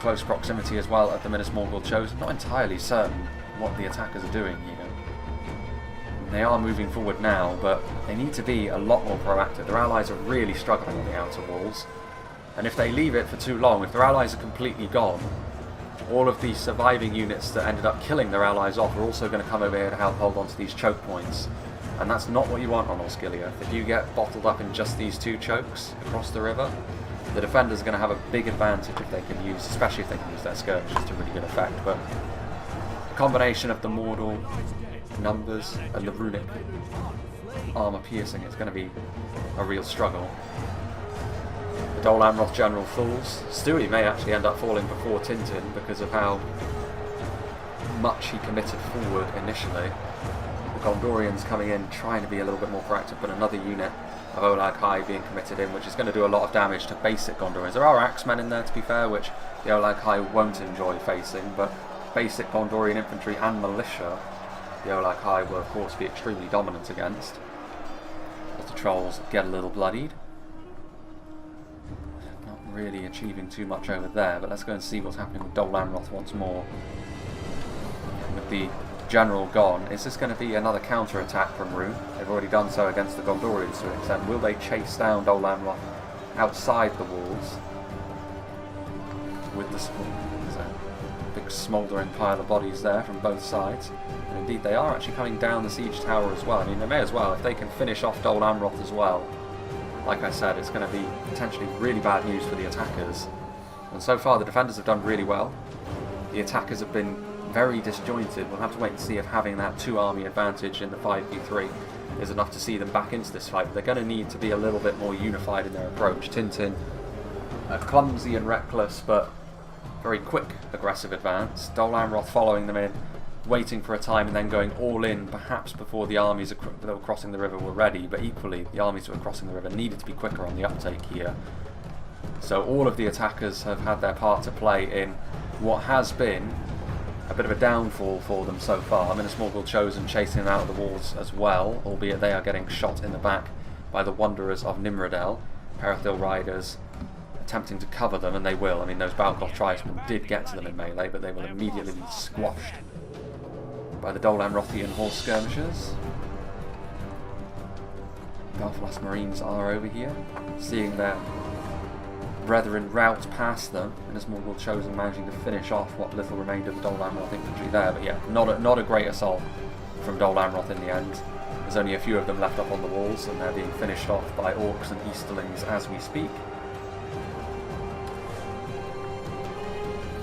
Close proximity as well at the Minas Morgul Chosen. Not entirely certain what the attackers are doing here. They are moving forward now, but they need to be a lot more proactive. Their allies are really struggling on the outer walls, and if they leave it for too long, if their allies are completely gone, all of these surviving units that ended up killing their allies off are also going to come over here to help hold on to these choke points, and that's not what you want on OSGILIATH. If you get bottled up in just these two chokes across the river, the defenders are going to have a big advantage if they can use, especially if they can use their skirmishes to really good effect. But the combination of the Mordor numbers and the runic armour piercing, it's going to be a real struggle. The Dol Amroth general falls. Stewie may actually end up falling before Tintin because of how much he committed forward initially. The Gondorians coming in, trying to be a little bit more proactive, but another unit of Olag High being committed in, which is going to do a lot of damage to basic Gondorians. There are axemen in there, to be fair, which the Olag High won't enjoy facing, but basic Gondorian infantry and militia, the Olag High will of course be extremely dominant against, as the trolls get a little bloodied. Not really achieving too much over there, but let's go and see what's happening with Dol Amroth once more. With the general gone, is this going to be another counter-attack from Rhun? They've already done so against the Gondorians to an extent. Will they chase down Dol Amroth outside the walls with the big smouldering pile of bodies there from both sides? And indeed they are actually coming down the siege tower as well. I mean, they may as well, if they can finish off Dol Amroth as well. Like I said, it's going to be potentially really bad news for the attackers. And so far the defenders have done really well. The attackers have been very disjointed. We'll have to wait and see if having that 2-army advantage in the 5v3 is enough to see them back into this fight. But they're going to need to be a little bit more unified in their approach. Tintin, a clumsy and reckless but very quick aggressive advance. Dol Amroth following them in, waiting for a time and then going all in, perhaps before the armies that were crossing the river were ready, but equally the armies that were crossing the river needed to be quicker on the uptake here. So all of the attackers have had their part to play in what has been a bit of a downfall for them so far. Minas Morgul Chosen chasing them out of the walls as well, albeit they are getting shot in the back by the Wanderers of Nimrodel. Perithil Riders attempting to cover them, and they will. I mean, those Balgoth tribesmen did get to them in melee, but they will immediately be squashed by the Dol Amrothian horse skirmishers. Belfast Marines are over here, seeing their brethren rout past them, and as Morgul Chosen managing to finish off what little remained of the Dol Amroth infantry there. But yeah, not a great assault from Dol Amroth in the end. There's only a few of them left up on the walls, and they're being finished off by orcs and easterlings as we speak.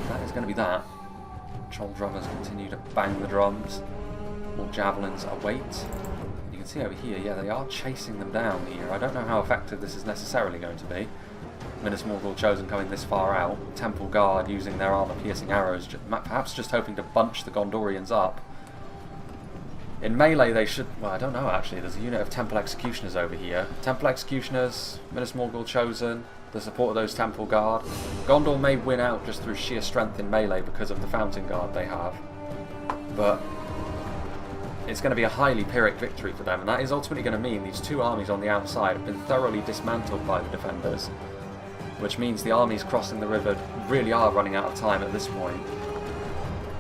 That is going to be that. Troll drummers continue to bang the drums. More javelins await. You can see over here, yeah, they are chasing them down here. I don't know how effective this is necessarily going to be. Minas Morgul Chosen coming this far out. Temple Guard using their armour-piercing arrows, perhaps just hoping to bunch the Gondorians up. In melee they should... well, I don't know actually. There's a unit of Temple Executioners over here. Temple Executioners, Minas Morgul Chosen, the support of those Temple Guard. Gondor may win out just through sheer strength in melee because of the Fountain Guard they have. But it's going to be a highly Pyrrhic victory for them, and that is ultimately going to mean these two armies on the outside have been thoroughly dismantled by the defenders, which means the armies crossing the river really are running out of time at this point.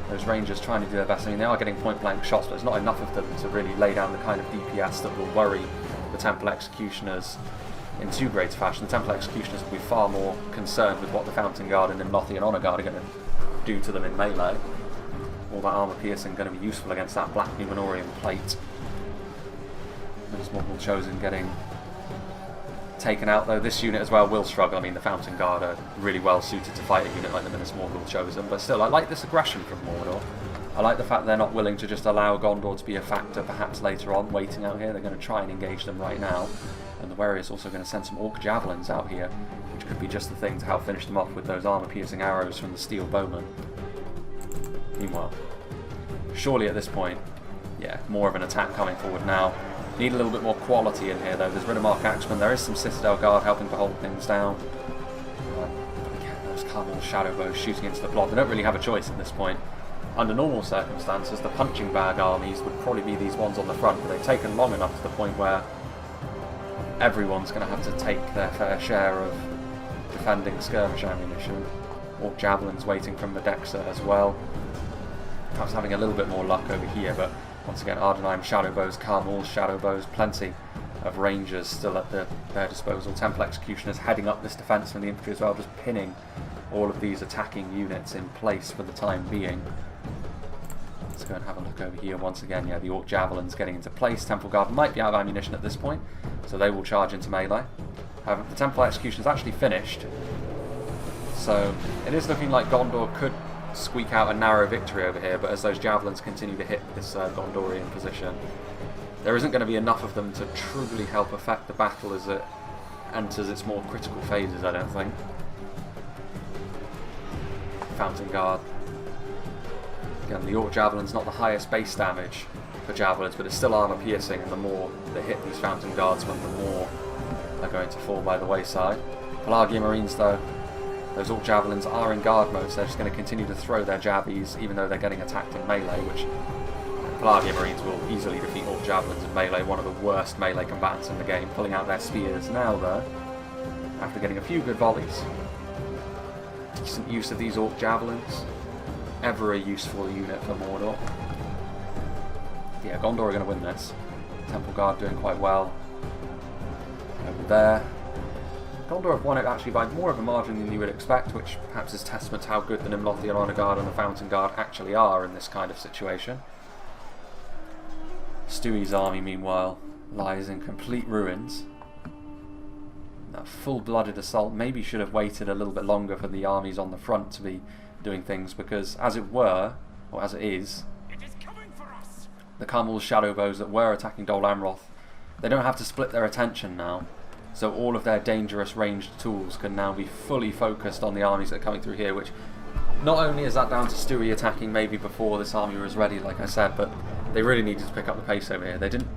Those Rangers trying to do their best. I mean, they are getting point-blank shots, but there's not enough of them to really lay down the kind of DPS that will worry the Temple Executioners in too great a fashion. The Temple Executioners will be far more concerned with what the Fountain Guard and Nimlothian Honour Guard are going to do to them in melee. All that armour piercing going to be useful against that Black Numenorian plate. Minas Morgul Chosen getting taken out, though this unit as well will struggle. I mean, the Fountain Guard are really well suited to fight a unit like the Minas Morgul Chosen, but still, I like this aggression from Mordor. I like the fact they're not willing to just allow Gondor to be a factor perhaps later on, waiting out here. They're going to try and engage them right now. And the Warriors also going to send some Orc Javelins out here, which could be just the thing to help finish them off with those armour-piercing arrows from the Steel Bowmen. Meanwhile, surely at this point, yeah, more of an attack coming forward now. Need a little bit more quality in here though. There's Riddermark Axemen, there is some Citadel Guard helping to hold things down. But again, those Carmel Shadow Bows shooting into the plot. They don't really have a choice at this point. Under normal circumstances, the punching bag armies would probably be these ones on the front, but they've taken long enough to the point where everyone's going to have to take their fair share of defending skirmish ammunition. Orc Javelins waiting from the Dexa as well. Perhaps having a little bit more luck over here, but once again, Ardenheim Shadow Bows, Carmel's Shadow Bows, plenty of Rangers still at their disposal. Temple Executioners heading up this defence from the infantry as well, just pinning all of these attacking units in place for the time being. Let's go and have a look over here once again. Yeah, the Orc Javelins getting into place. Temple Guard might be out of ammunition at this point, so they will charge into melee. However, the Temple Execution is actually finished, so it is looking like Gondor could squeak out a narrow victory over here, but as those Javelins continue to hit this Gondorian position, there isn't going to be enough of them to truly help affect the battle as it enters its more critical phases, I don't think. Fountain Guard Again, the Orc Javelin's not the highest base damage for Javelins, but it's still armor piercing, and the more they hit these Fountain Guardsmen, the more they're going to fall by the wayside. Pelagia Marines, though, those Orc Javelins are in guard mode, so they're just going to continue to throw their jabbies, even though they're getting attacked in melee, which Pelagia Marines will easily defeat Orc Javelins in melee, one of the worst melee combatants in the game, pulling out their spears now, though, after getting a few good volleys. Decent use of these Orc Javelins. Ever a useful unit for Mordor. Yeah, Gondor are going to win this. Temple Guard doing quite well. Over there. Gondor have won it actually by more of a margin than you would expect, which perhaps is testament to how good the Nimlothian Honor Guard and the Fountain Guard actually are in this kind of situation. Stewie's army, meanwhile, lies in complete ruins. That full-blooded assault maybe should have waited a little bit longer for the armies on the front to be doing things, because as it were, or as it is the Carmel's Shadowbows that were attacking Dol Amroth, they don't have to split their attention now, so all of their dangerous ranged tools can now be fully focused on the armies that are coming through here, which not only is that down to Stewie attacking maybe before this army was ready, like I said, but they really needed to pick up the pace over here. They didn't,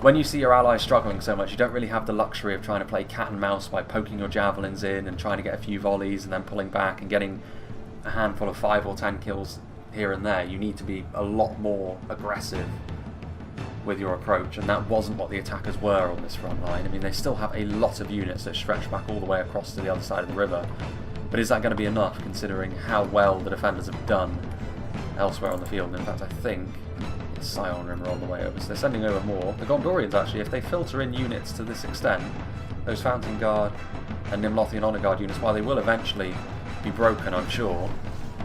when you see your allies struggling so much, you don't really have the luxury of trying to play cat and mouse by poking your javelins in and trying to get a few volleys and then pulling back and getting a handful of 5 or 10 kills here and there. You need to be a lot more aggressive with your approach, and that wasn't what the attackers were on this front line. I mean, they still have a lot of units that stretch back all the way across to the other side of the river, but is that going to be enough considering how well the defenders have done elsewhere on the field? In fact, I think it's Scion Rim are on the way over, so they're sending over more. The Gondorians, actually, if they filter in units to this extent, those Fountain Guard and Nimlothian Honor Guard units, while they will eventually be broken, I'm sure,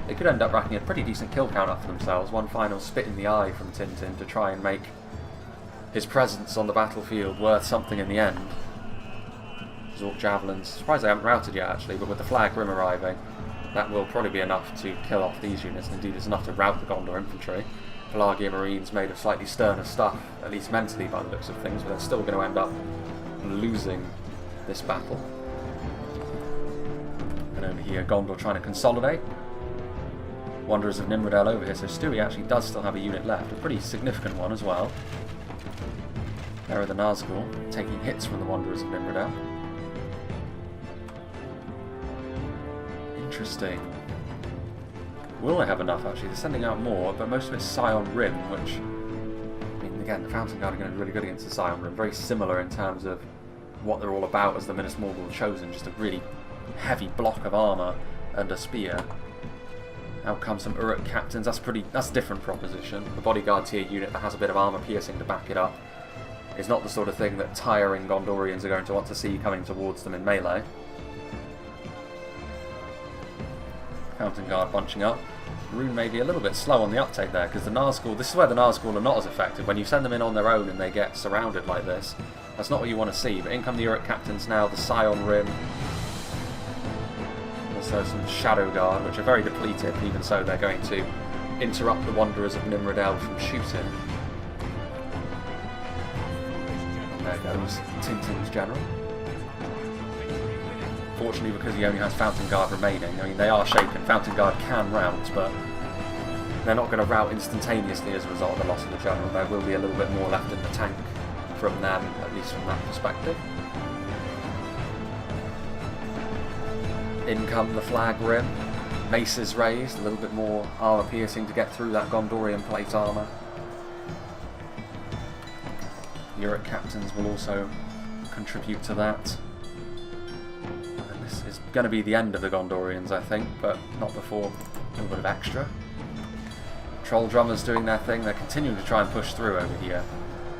they could end up racking a pretty decent kill count up for themselves. One final spit in the eye from Tintin to try and make his presence on the battlefield worth something in the end. Orc Javelins, surprised they haven't routed yet actually, but with the Flag Rim arriving, that will probably be enough to kill off these units, and indeed it's enough to rout the Gondor infantry. Pelagia Marines made of slightly sterner stuff, at least mentally by the looks of things, but they're still going to end up losing this battle. And over here, Gondor trying to consolidate. Wanderers of Nimrodel over here, so Stewie actually does still have a unit left, a pretty significant one as well. There are the Nazgul, taking hits from the Wanderers of Nimrodel. Interesting. Will they have enough actually? They're sending out more, but most of it's Scion Rim, which, I mean, again, the Fountain Guard are going to be really good against the Scion Rim. Very similar in terms of what they're all about as the Minas Morgul Chosen, just a really heavy block of armour and a spear. Out come some Uruk Captains. That's a different proposition. The Bodyguard tier unit that has a bit of armour piercing to back it up is not the sort of thing that tiring Gondorians are going to want to see coming towards them in melee. Fountain Guard bunching up. Rhun may be a little bit slow on the uptake there, because the Nazgul, this is where the Nazgul are not as effective. When you send them in on their own and they get surrounded like this, that's not what you want to see. But in come the Uruk Captains now, the Scion Rim. Also some Shadow Guard, which are very depleted, even so they're going to interrupt the Wanderers of Nimrodel from shooting. And there goes Tintin's General. Fortunately, because he only has Fountain Guard remaining, I mean, they are shaken. Fountain Guard can rout, but they're not going to rout instantaneously as a result of the loss of the General. There will be a little bit more left in the tank from them, at least from that perspective. In come the Flag Rim. Maces raised, a little bit more armour piercing to get through that Gondorian plate armour. Uruk Captains will also contribute to that. This is going to be the end of the Gondorians, I think, but not before a little bit of extra. Troll Drummers doing their thing. They're continuing to try and push through over here,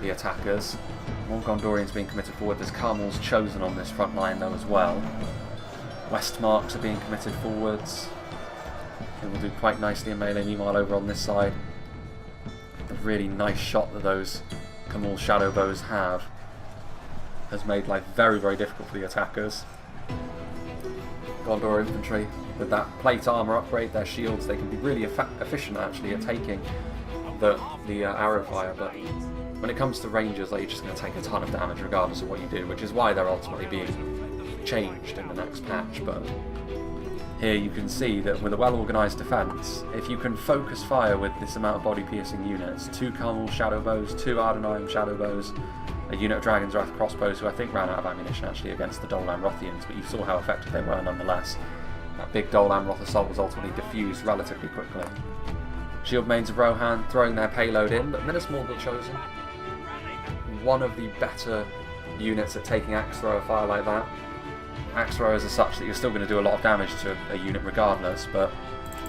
the attackers. More Gondorians being committed forward. There's Carmel's Chosen on this front line, though, as well. Westmarks are being committed forwards. They will do quite nicely in melee. Meanwhile, over on this side, a really nice shot that those Carmel's Shadow Bows have has made life very, very difficult for the attackers. Gondor infantry, with that plate armour upgrade, their shields, they can be really efficient actually at taking the arrow fire, but when it comes to rangers, you're just going to take a ton of damage regardless of what you do, which is why they're ultimately being changed in the next patch. But here you can see that with a well-organised defence, if you can focus fire with this amount of body-piercing units, 2 Carmel shadow bows, 2 Ardenheim shadow bows, a unit of Dragon's Wrath crossbows, who I think ran out of ammunition actually against the Dol Amrothians, but you saw how effective they were nonetheless. That big Dol Amroth assault was ultimately diffused relatively quickly. Shield Mains of Rohan throwing their payload in, but Minas Morgul chosen. One of the better units at taking axe thrower fire like that. Axe throwers are such that you're still going to do a lot of damage to a unit regardless, but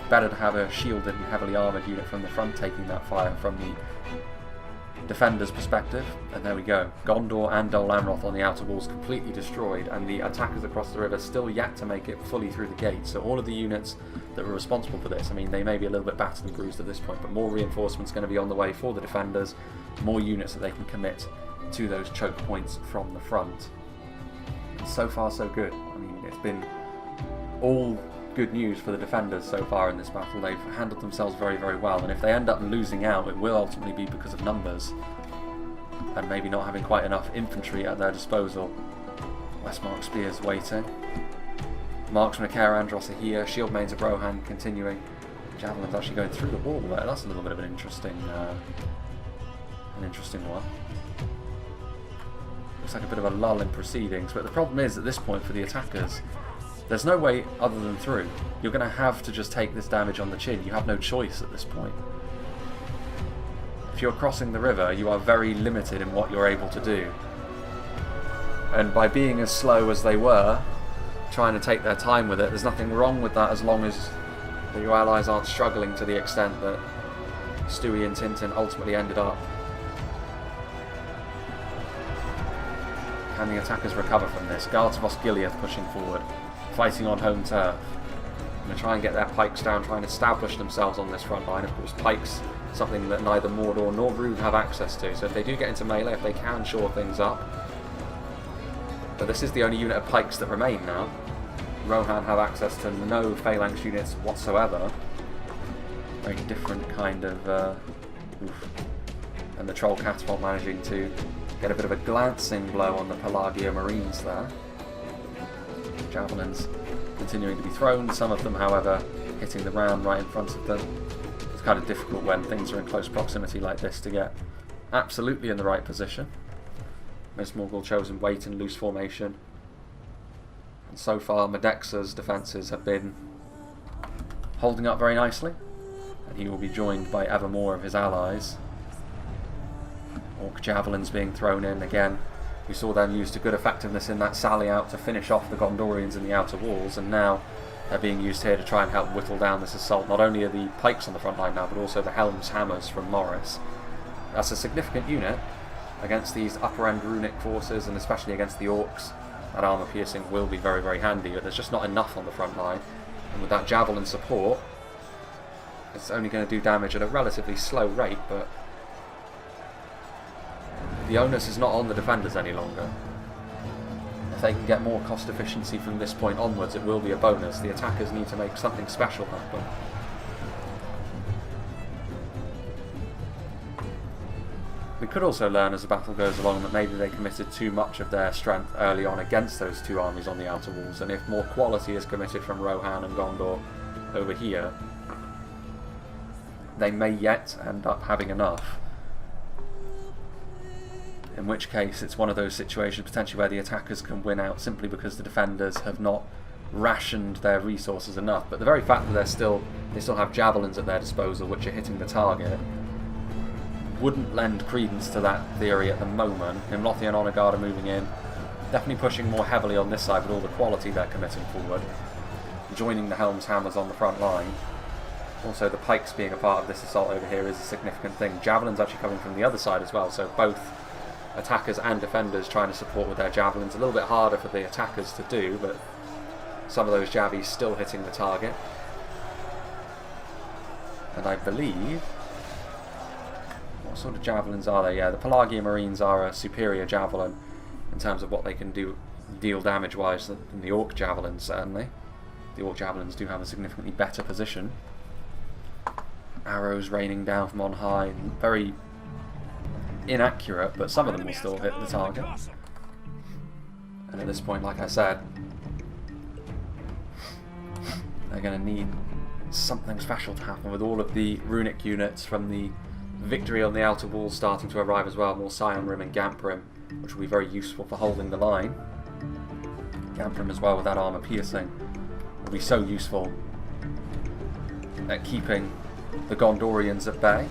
better to have a shielded and heavily armoured unit from the front taking that fire from the defender's perspective. And there we go. Gondor and Dol Amroth on the outer walls completely destroyed, and the attackers across the river still yet to make it fully through the gate. So all of the units that were responsible for this, I mean, they may be a little bit battered and bruised at this point, but more reinforcements going to be on the way for the defenders, more units that they can commit to those choke points from the front. And so far so good. I mean, it's been all good news for the defenders so far in this battle. They've handled themselves very, very well, and if they end up losing out, it will ultimately be because of numbers and maybe not having quite enough infantry at their disposal. Westmark Spears waiting. Marksmen of Caer Andros are here. Shield Mains of Rohan continuing. Javelins actually going through the wall there. That's a little bit of an interesting one. Looks like a bit of a lull in proceedings, but the problem is at this point for the attackers, there's no way other than through. You're going to have to just take this damage on the chin. You have no choice at this point. If you're crossing the river, you are very limited in what you're able to do. And by being as slow as they were, trying to take their time with it, there's nothing wrong with that as long as your allies aren't struggling to the extent that Stewie and Tintin ultimately ended up. Can the attackers recover from this? Guards of Osgiliath pushing forward, fighting on home turf. Going to try and get their pikes down, try and establish themselves on this front line. Of course, pikes, something that neither Mordor nor Rhun have access to, so if they do get into melee, if they can shore things up. But this is the only unit of pikes that remain now. Rohan have access to no phalanx units whatsoever. Very different kind of... And the Troll Catapult managing to get a bit of a glancing blow on the Pelagia Marines there. Javelins continuing to be thrown, some of them however hitting the ram right in front of them. It's kind of difficult when things are in close proximity like this to get absolutely in the right position. Minas Morgul chosen wait in loose formation. And so far Medexa's defences have been holding up very nicely, and he will be joined by ever more of his allies. Orc javelins being thrown in again. We saw them used to good effectiveness in that sally out to finish off the Gondorians in the outer walls, and now they're being used here to try and help whittle down this assault. Not only are the pikes on the front line now, but also the Helm's Hammers from Morris. That's a significant unit against these upper end runic forces, and especially against the orcs. That armour piercing will be very, very handy, but there's just not enough on the front line. And with that javelin support, it's only going to do damage at a relatively slow rate, but the onus is not on the defenders any longer. If they can get more cost efficiency from this point onwards, it will be a bonus. The attackers need to make something special happen. We could also learn as the battle goes along that maybe they committed too much of their strength early on against those two armies on the outer walls, and if more quality is committed from Rohan and Gondor over here, they may yet end up having enough. In which case it's one of those situations potentially where the attackers can win out simply because the defenders have not rationed their resources enough. But the very fact that they still have javelins at their disposal which are hitting the target wouldn't lend credence to that theory at the moment. Imlothi and Honor Guard are moving in, definitely pushing more heavily on this side with all the quality they're committing forward, joining the Helm's Hammers on the front line. Also the pikes being a part of this assault over here is a significant thing. Javelins actually coming from the other side as well, so both attackers and defenders trying to support with their javelins. A little bit harder for the attackers to do, but some of those jabbies still hitting the target. And I believe... what sort of javelins are they? Yeah, the Pelagia Marines are a superior javelin in terms of what they can do deal damage-wise than the Orc Javelins, certainly. The Orc Javelins do have a significantly better position. Arrows raining down from on high, very inaccurate, but some of them will still hit the target. And at this point, like I said, They're going to need something special to happen with all of the runic units from the victory on the outer walls starting to arrive as well. More Scion Rim and Gamp Rim, which will be very useful for holding the line. Gamp Rim as well with that armour piercing will be so useful at keeping the Gondorians at bay.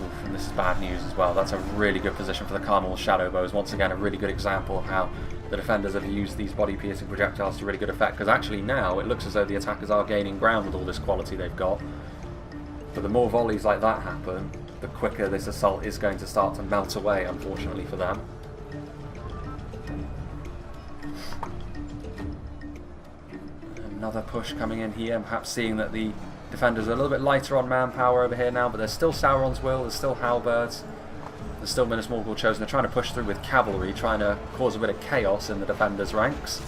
Oof, and this is bad news as well. That's a really good position for the Carmel's Shadow Bows. Once again, a really good example of how the defenders have used these body-piercing projectiles to really good effect, because actually now it looks as though the attackers are gaining ground with all this quality they've got. But the more volleys like that happen, the quicker this assault is going to start to melt away, unfortunately for them. Another push coming in here, perhaps seeing that the defenders are a little bit lighter on manpower over here now, but there's still Sauron's Will, there's still Halberds, there's still Minas Morgul Chosen. They're trying to push through with cavalry, trying to cause a bit of chaos in the defenders' ranks.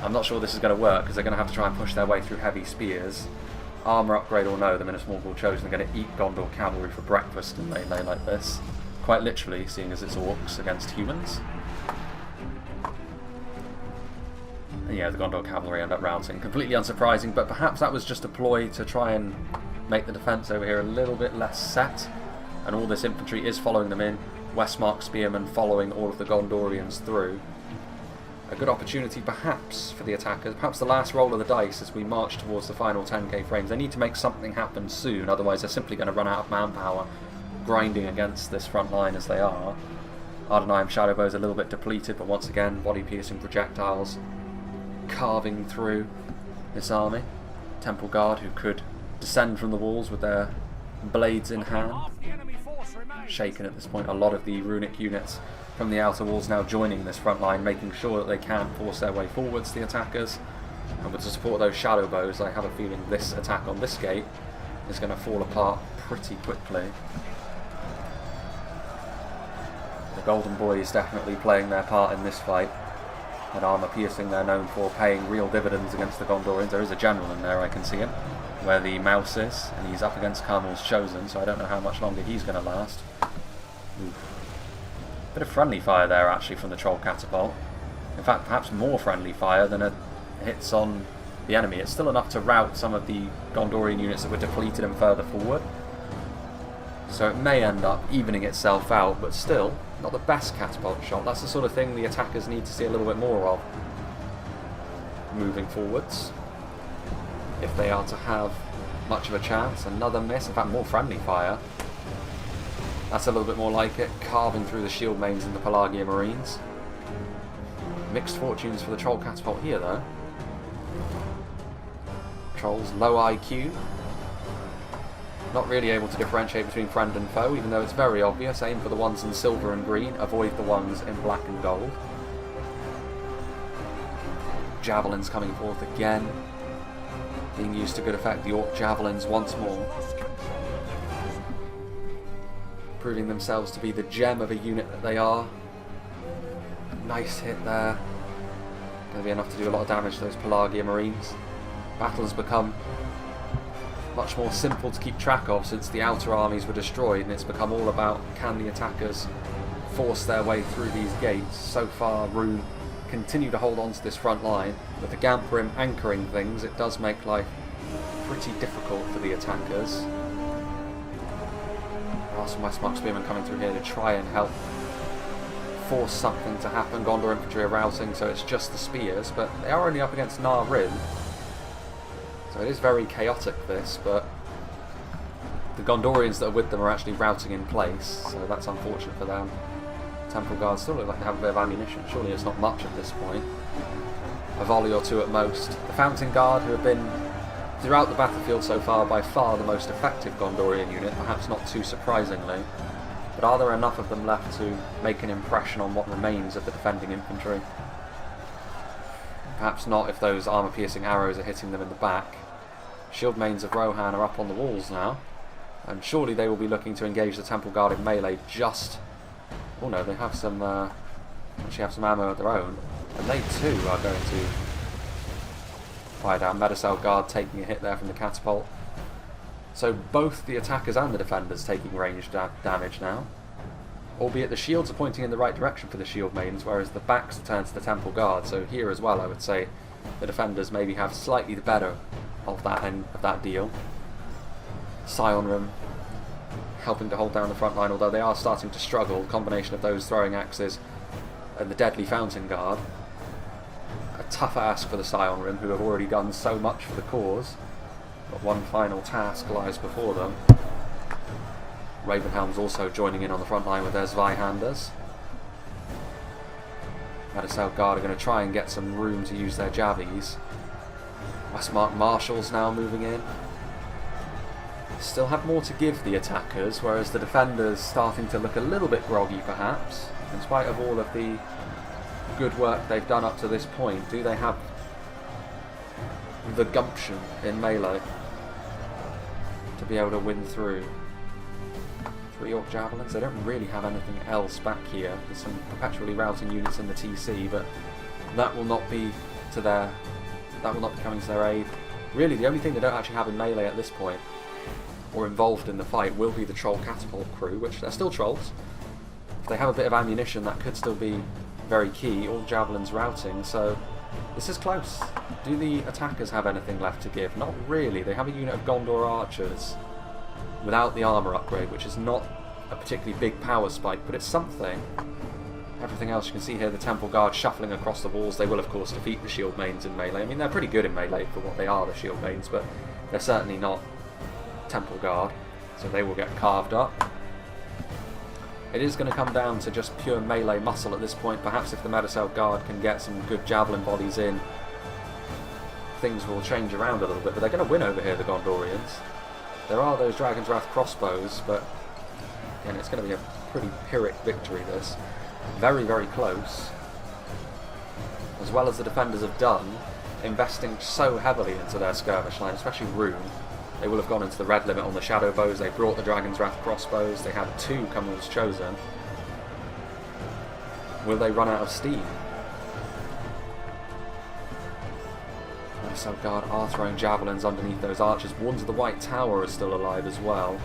I'm not sure this is going to work, because they're going to have to try and push their way through heavy spears. Armour upgrade or no, the Minas Morgul Chosen are going to eat Gondor cavalry for breakfast in melee like this. Quite literally, seeing as it's orcs against humans. And yeah, the Gondor cavalry end up routing. Completely unsurprising, but perhaps that was just a ploy to try and make the defence over here a little bit less set. And all this infantry is following them in. Westmark spearmen following all of the Gondorians through. A good opportunity perhaps for the attackers, perhaps the last roll of the dice as we march towards the final 10k frames. They need to make something happen soon, otherwise they're simply going to run out of manpower grinding against this front line as they are. Ardenheim Shadowbow is a little bit depleted, but once again body-piercing projectiles carving through this army. Temple Guard, who could descend from the walls with their blades in hand. Shaken at this point. A lot of the runic units from the outer walls now joining this front line, making sure that they can force their way forwards, the attackers. And with the support of those shadow bows, I have a feeling this attack on this gate is going to fall apart pretty quickly. The Golden Boys definitely playing their part in this fight. And armour piercing they're known for, paying real dividends against the Gondorians. There is a general in there, I can see him, where the mouse is, and he's up against Carmel's Chosen, so I don't know how much longer he's going to last. Oof. Bit of friendly fire there actually from the Troll Catapult. In fact, perhaps more friendly fire than it hits on the enemy. It's still enough to rout some of the Gondorian units that were depleted and further forward. So it may end up evening itself out, but still, not the best catapult shot. That's the sort of thing the attackers need to see a little bit more of moving forwards, if they are to have much of a chance. Another miss, in fact more friendly fire. That's a little bit more like it, carving through the shield mains and the Pelagia Marines. Mixed fortunes for the Troll Catapult here though. Trolls, low IQ. Not really able to differentiate between friend and foe, even though it's very obvious. Aim for the ones in silver and green, avoid the ones in black and gold. Javelins coming forth again, being used to good effect. The Orc Javelins once more, proving themselves to be the gem of a unit that they are. Nice hit there. Going to be enough to do a lot of damage to those Pelagia Marines. Battle has become much more simple to keep track of since the outer armies were destroyed, and it's become all about, can the attackers force their way through these gates? So far, Rhun continue to hold on to this front line. With the Gamp Rim anchoring things, it does make life pretty difficult for the attackers. There are some Westmark Spearmen coming through here to try and help force something to happen. Gondor infantry are routing, so it's just the spears, but they are only up against Rhun. So it is very chaotic this, but the Gondorians that are with them are actually routing in place, so that's unfortunate for them. Temple Guards still look like they have a bit of ammunition. Surely it's not much at this point. A volley or two at most. The Fountain Guard, who have been throughout the battlefield so far by far the most effective Gondorian unit, perhaps not too surprisingly. But are there enough of them left to make an impression on what remains of the defending infantry? Perhaps not if those armour-piercing arrows are hitting them in the back. Shield mains of Rohan are up on the walls now, and surely they will be looking to engage the Temple Guard in melee just... Oh no, they have some... actually have some ammo of their own, and they too are going to fire down. Medicel Guard taking a hit there from the catapult. So both the attackers and the defenders taking ranged damage now. Albeit the shields are pointing in the right direction for the shield maidens, whereas the backs are turned to the Temple Guard. So here as well, I would say the defenders maybe have slightly the better of that end of that deal. Scionrum helping to hold down the front line, although they are starting to struggle. Combination of those throwing axes and the deadly Fountain Guard. A tough ask for the Scionrum, who have already done so much for the cause. But one final task lies before them. Ravenhelm's also joining in on the front line with their Zweihanders. Madisel Guard are going to try and get some room to use their Javies. Westmark Marshals now moving in. Still have more to give the attackers, whereas the defenders starting to look a little bit groggy perhaps. In spite of all of the good work they've done up to this point, do they have the gumption in melee to be able to win through? 3 Orc Javelins, they don't really have anything else back here. There's some perpetually routing units in the TC, but that will not be coming to their aid. Really, the only thing they don't actually have in melee at this point, or involved in the fight, will be the Troll Catapult crew, which they're still trolls. If they have a bit of ammunition, that could still be very key. All Javelins routing, so this is close. Do the attackers have anything left to give? Not really. They have a unit of Gondor archers without the armour upgrade, which is not a particularly big power spike, but it's something. Everything else you can see here, the Temple Guard shuffling across the walls. They will of course defeat the Shield Maidens in melee. I mean, they're pretty good in melee for what they are, the Shield Maidens, but they're certainly not Temple Guard, so they will get carved up. It is going to come down to just pure melee muscle at this point. Perhaps if the Madisel Guard can get some good javelin bodies in, things will change around a little bit, but they're going to win over here, the Gondorians. There are those Dragon's Wrath crossbows, but again, it's going to be a pretty Pyrrhic victory, this. Very, very close. As well as the defenders have done, investing so heavily into their skirmish line, especially Rhun. They will have gone into the red limit on the shadow bows. They brought the Dragon's Wrath crossbows. They had 2 Cumul's Chosen. Will they run out of steam? Madisel Guard are throwing javelins underneath those archers. Wards of the White Tower are still alive as well.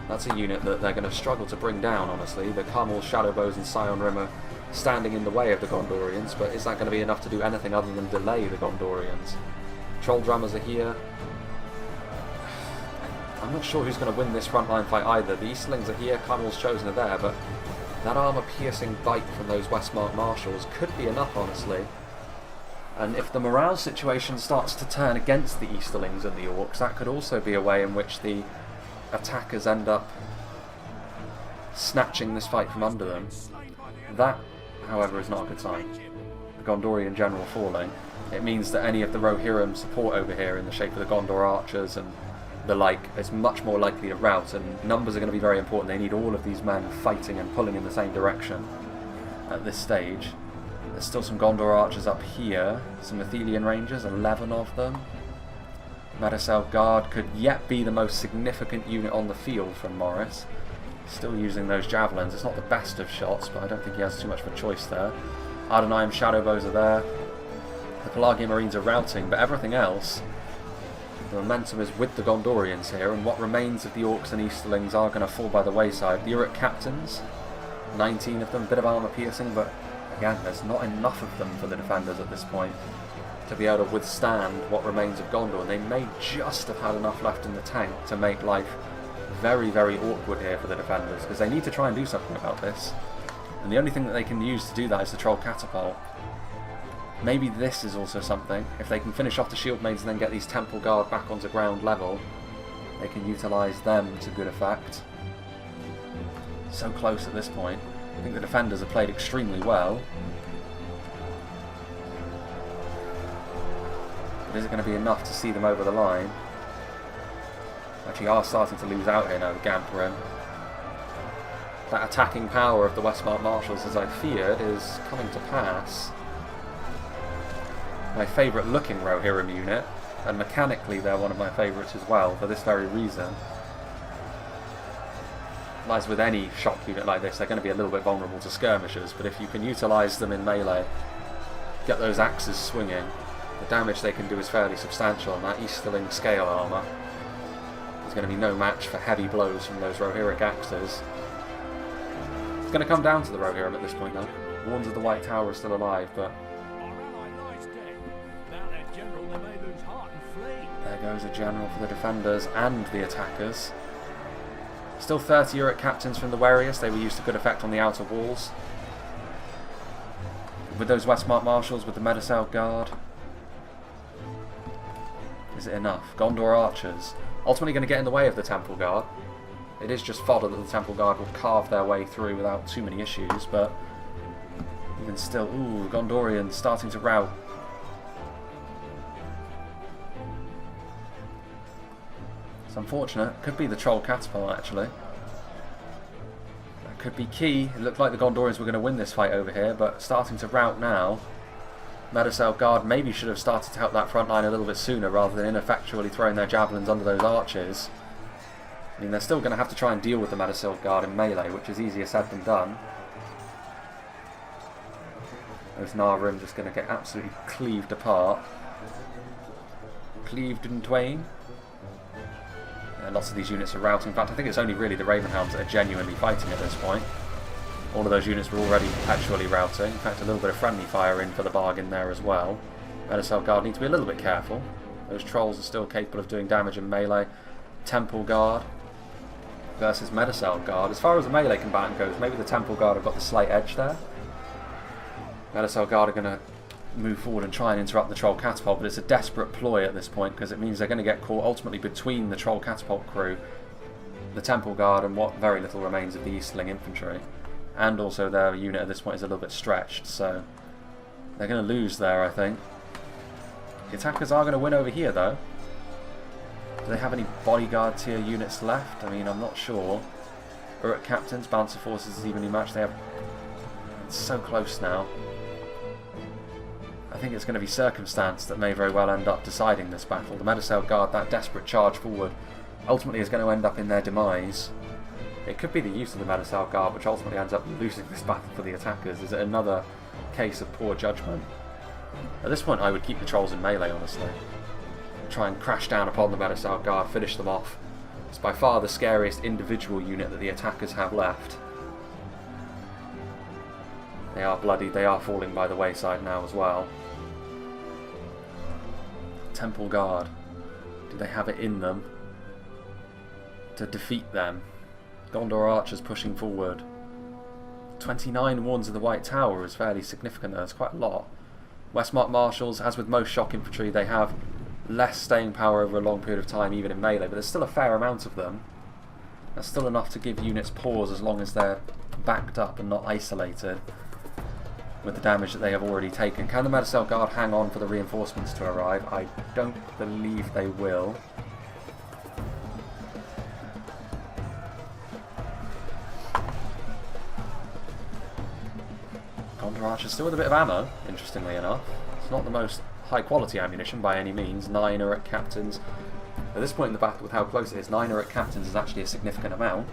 That's a unit that they're going to struggle to bring down, honestly. The Carmel's shadow bows and Scionrum are standing in the way of the Gondorians, but is that going to be enough to do anything other than delay the Gondorians? Troll Drummers are here. I'm not sure who's going to win this frontline fight either. The Easterlings are here, Carmel's Chosen are there, but that armour-piercing bite from those Westmark Marshals could be enough, honestly. And if the morale situation starts to turn against the Easterlings and the Orcs, that could also be a way in which the attackers end up snatching this fight from under them. That, however, is not a good sign. The Gondorian general falling. It means that any of the Rohirrim support over here in the shape of the Gondor archers and the like is much more likely to rout, and numbers are going to be very important. They need all of these men fighting and pulling in the same direction at this stage. There's still some Gondor archers up here, some Athelian Rangers, 11 of them. Madisel Guard could yet be the most significant unit on the field from Morris. Still using those javelins. It's not the best of shots, but I don't think he has too much of a choice there. Ardenheim shadow bows are there. The Pelagian Marines are routing, but everything else, the momentum is with the Gondorians here, and what remains of the Orcs and Easterlings are going to fall by the wayside. The Uruk captains, 19 of them, a bit of armour piercing, but again, there's not enough of them for the defenders at this point to be able to withstand what remains of Gondor, and they may just have had enough left in the tank to make life very, very awkward here for the defenders, because they need to try and do something about this, and the only thing that they can use to do that is the Troll Catapult. Maybe this is also something. If they can finish off the Shield Maids and then get these Temple Guard back onto ground level, they can utilise them to good effect. So close at this point. I think the defenders have played extremely well. But is it going to be enough to see them over the line? Actually are starting to lose out here now with Gamprin. That attacking power of the Westmark Marshals, as I feared, is coming to pass. My favourite looking Rohirrim unit, and mechanically they're one of my favourites as well, for this very reason. As with any shock unit like this, they're going to be a little bit vulnerable to skirmishers, but if you can utilise them in melee, get those axes swinging, the damage they can do is fairly substantial, and that Easterling scale armour is going to be no match for heavy blows from those Rohirric axes. It's going to come down to the Rohirrim at this point though. Wards of the White Tower are still alive, but goes a general for the defenders and the attackers. Still 30 Uruk captains from the Warius. They were used to good effect on the outer walls. With those Westmark marshals, with the Medicel Guard. Is it enough? Gondor archers. Ultimately going to get in the way of the Temple Guard. It is just fodder that the Temple Guard will carve their way through without too many issues, but even still, ooh, Gondorians starting to rout. It's unfortunate. Could be the Troll Catapult, actually. That could be key. It looked like the Gondorians were going to win this fight over here, but starting to rout now. Medicel Guard maybe should have started to help that front line a little bit sooner rather than ineffectually throwing their javelins under those archers. I mean, they're still going to have to try and deal with the Medicel Guard in melee, which is easier said than done. Those Rhun just going to get absolutely cleaved apart. Cleaved in twain. Yeah, lots of these units are routing. In fact, I think it's only really the Ravenhounds that are genuinely fighting at this point. All of those units were already actually routing. In fact, a little bit of friendly fire in for the bargain there as well. Medicel Guard need to be a little bit careful. Those trolls are still capable of doing damage in melee. Temple Guard versus Medicel Guard. As far as the melee combatant goes, maybe the Temple Guard have got the slight edge there. Medicel Guard are going to move forward and try and interrupt the Troll Catapult, but it's a desperate ploy at this point because it means they're going to get caught ultimately between the Troll Catapult crew, the Temple Guard, and what very little remains of the Easterling infantry. And also their unit at this point is a little bit stretched, so they're going to lose there, I think. The attackers are going to win over here, though. Do they have any bodyguard tier units left? I mean, I'm not sure. Uruk captains, balance of forces is evenly matched. They have... It's so close now. I think it's going to be circumstance that may very well end up deciding this battle. The Medicel Guard, that desperate charge forward, ultimately is going to end up in their demise. It could be the use of the Medicel Guard which ultimately ends up losing this battle for the attackers. Is it another case of poor judgment? At this point I would keep the trolls in melee, honestly. Try and crash down upon the Medicel Guard, finish them off. It's by far the scariest individual unit that the attackers have left. They are bloodied, they are falling by the wayside now as well. Temple Guard. Do they have it in them to defeat them? Gondor archers pushing forward. 29 Wards of the White Tower is fairly significant there, it's quite a lot. Westmark marshals, as with most shock infantry, they have less staying power over a long period of time, even in melee, but there's still a fair amount of them. That's still enough to give units pause as long as they're backed up and not isolated with the damage that they have already taken. Can the Medicel Guard hang on for the reinforcements to arrive? I don't believe they will. Gondor archers still with a bit of ammo, interestingly enough. It's not the most high quality ammunition by any means. 9 Uruk captains. At this point in the battle, with how close it is, 9 Uruk captains is actually a significant amount.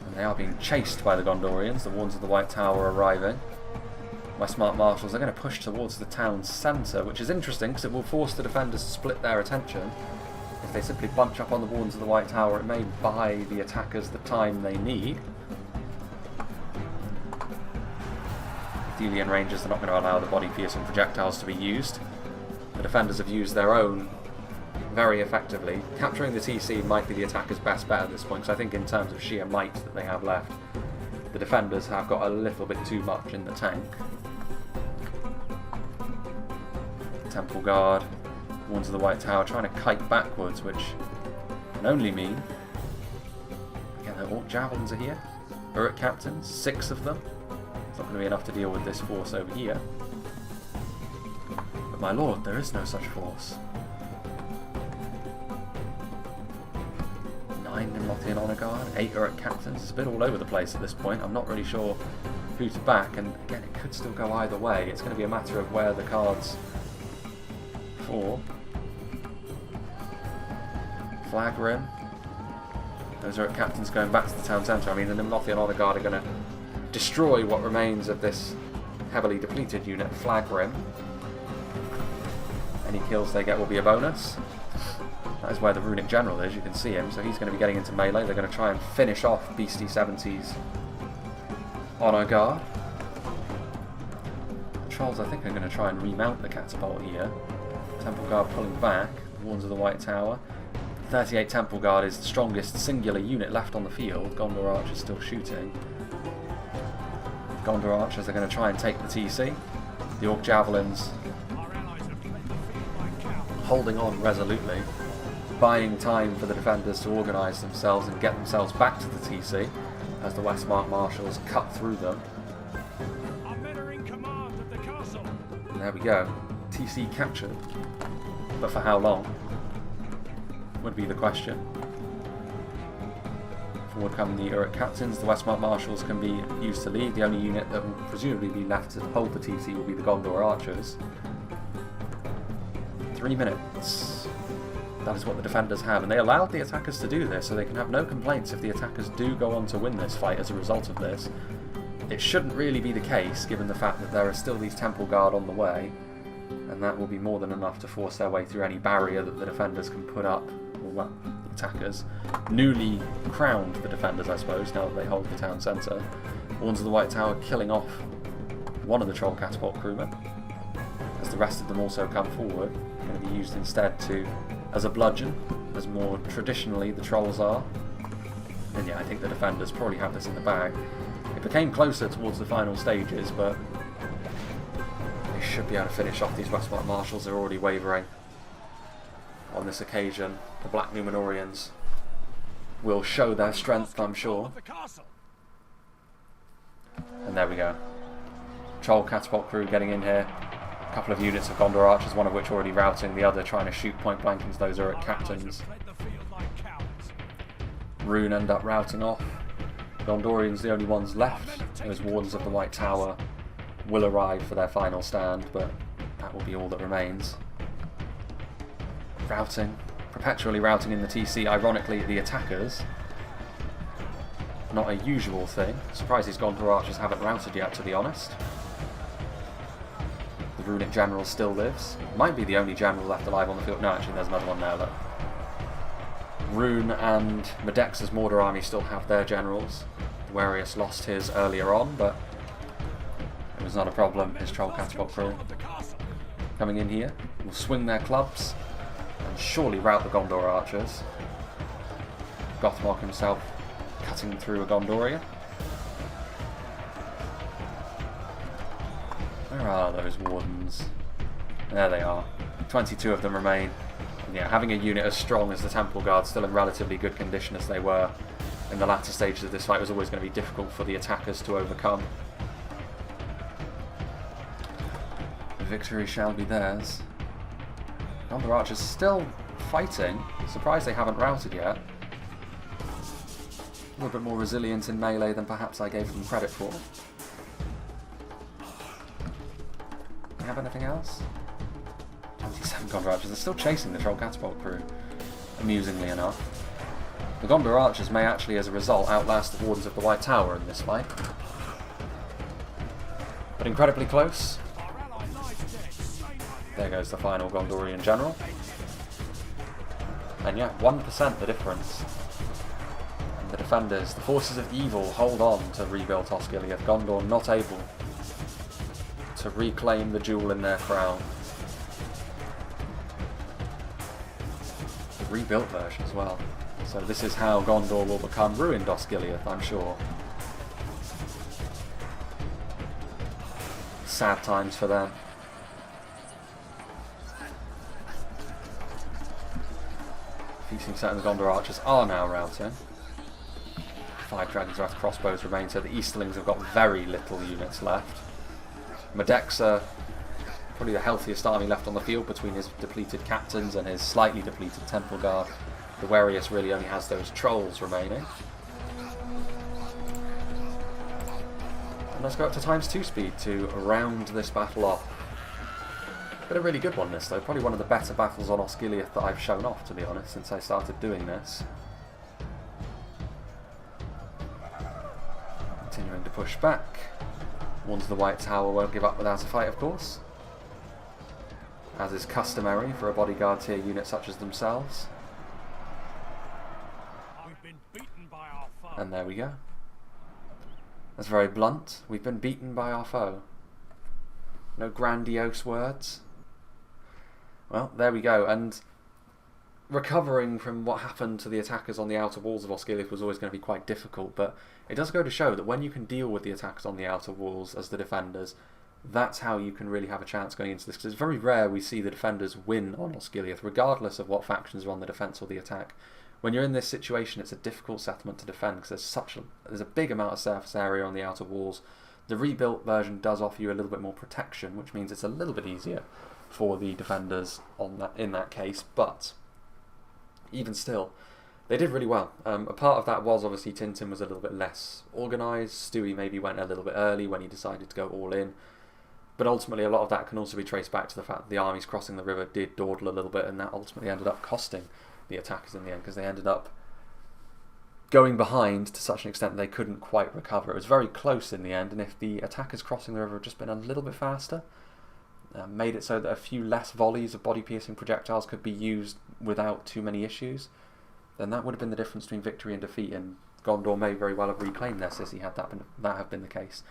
And they are being chased by the Gondorians, the Wards of the White Tower arriving. Westmark marshals are going to push towards the town centre, which is interesting because it will force the defenders to split their attention. If they simply bunch up on the Wards of the White Tower, it may buy the attackers the time they need. Athelian Rangers are not going to allow the body-piercing projectiles to be used. The defenders have used their own very effectively. Capturing the TC might be the attackers' best bet at this point, because I think in terms of sheer might that they have left, the defenders have got a little bit too much in the tank. Temple Guard, Wards of the White Tower trying to kite backwards, which can only mean... Again, the Orc Javelins are here. Uruk Captains, 6 of them. It's not going to be enough to deal with this force over here. But my lord, there is no such force. 9 Nimlothian Honour Guard, 8 Uruk Captains. It's a bit all over the place at this point. I'm not really sure who to back, and again, it could still go either way. It's going to be a matter of where the cards fall. Flag Rim. Those Uruk Captains going back to the town centre. I mean, the Nimlothian Honour Guard are going to destroy what remains of this heavily depleted unit. Flag Rim. Any kills they get will be a bonus. That is where the Runic General is, you can see him, so he's going to be getting into melee. They're going to try and finish off Beastie 70's Honour Guard. Trolls, I think, are going to try and remount the catapult here. Temple Guard pulling back. The Wards of the White Tower. 38 Temple Guard is the strongest singular unit left on the field. Gondor Archers still shooting. Gondor Archers are going to try and take the TC. The Orc Javelins holding on resolutely, buying time for the defenders to organise themselves and get themselves back to the TC as the Westmark Marshals cut through them. And there we go. TC captured. But for how long? Would be the question. Forward come the Uruk captains. The Westmark Marshals can be used to lead. The only unit that will presumably be left to hold the TC will be the Gondor Archers. 3 minutes. That is what the defenders have, and they allowed the attackers to do this, so they can have no complaints if the attackers do go on to win this fight as a result of this. It shouldn't really be the case, given the fact that there are still these Temple Guard on the way, and that will be more than enough to force their way through any barrier that the defenders can put up. Well, the attackers. Newly crowned the defenders, I suppose, now that they hold the town centre. Wards of the White Tower killing off one of the Troll Catapult crewmen, as the rest of them also come forward. Going to be used instead as a bludgeon, as more traditionally the Trolls are. And yeah, I think the defenders probably have this in the bag. It became closer towards the final stages, but they should be able to finish off these Westmark Marshals. They're already wavering. On this occasion, the Black Numenorians will show their strength, I'm sure. And there we go. Troll Catapult crew getting in here. A couple of units of Gondor Archers, one of which already routing, the other trying to shoot point blank into those Uruk captains. Rhun end up routing off. Gondorians the only ones left. Those Wardens of the White Tower will arrive for their final stand, but that will be all that remains. Routing, perpetually routing in the TC, ironically the attackers. Not a usual thing. Surprised these Gondor Archers haven't routed yet, to be honest. The Runic General still lives. Might be the only general left alive on the field. No, actually there's another one there, look. Rhun and Medex's Mordor army still have their generals. Warius lost his earlier on, but it was not a problem. His Troll Catapult crew coming in here will swing their clubs and surely rout the Gondor Archers. Gothmog himself cutting through a Gondorian. Where are those Wardens? There they are. 22 of them remain. And yeah, having a unit as strong as the Temple Guard, still in relatively good condition as they were in the latter stages of this fight, was always going to be difficult for the attackers to overcome. The victory shall be theirs. Gondor Archers still fighting. Surprised they haven't routed yet. A little bit more resilient in melee than perhaps I gave them credit for. Do you have anything else? 27 Gondor Archers. They're still chasing the Troll Catapult crew, amusingly enough. The Gondor Archers may actually, as a result, outlast the Wardens of the White Tower in this fight. But incredibly close. There goes the final Gondorian general. And yeah, 1% the difference. And the defenders, the forces of evil, hold on to rebuilt Osgiliath. Gondor not able to reclaim the jewel in their crown. The rebuilt version as well. So this is how Gondor will become ruined Osgiliath, I'm sure. Sad times for them. Feasting certain Gondor Archers are now routing. 5 Dragon's Wrath crossbows remain, so the Easterlings have got very little units left. Medexa, probably the healthiest army left on the field between his depleted captains and his slightly depleted Temple Guard. The Warius really only has those Trolls remaining. And let's go up to ×2 speed to round this battle off. Been a really good one this though, probably one of the better battles on Osgiliath that I've shown off, to be honest, since I started doing this. Continuing to push back. Wards of the White Tower won't give up without a fight, of course, as is customary for a bodyguard tier unit such as themselves. We've been beaten by our foe. And there we go. That's very blunt. We've been beaten by our foe. No grandiose words. Well, there we go. And recovering from what happened to the attackers on the outer walls of Osgiliath was always going to be quite difficult, but it does go to show that when you can deal with the attackers on the outer walls as the defenders, that's how you can really have a chance going into this, because it's very rare we see the defenders win on Osgiliath, regardless of what factions are on the defence or the attack. When you're in this situation, it's a difficult settlement to defend because there's a big amount of surface area on the outer walls. The rebuilt version does offer you a little bit more protection, which means it's a little bit easier for the defenders in that case, but even still, they did really well. A part of that was obviously Tintin was a little bit less organised. Stewie maybe went a little bit early when he decided to go all in. But ultimately, a lot of that can also be traced back to the fact that the armies crossing the river did dawdle a little bit, and that ultimately ended up costing the attackers in the end, because they ended up going behind to such an extent that they couldn't quite recover. It was very close in the end, and if the attackers crossing the river had just been a little bit faster, made it so that a few less volleys of body-piercing projectiles could be used without too many issues, then that would have been the difference between victory and defeat, and Gondor may very well have reclaimed their city had that have been the case.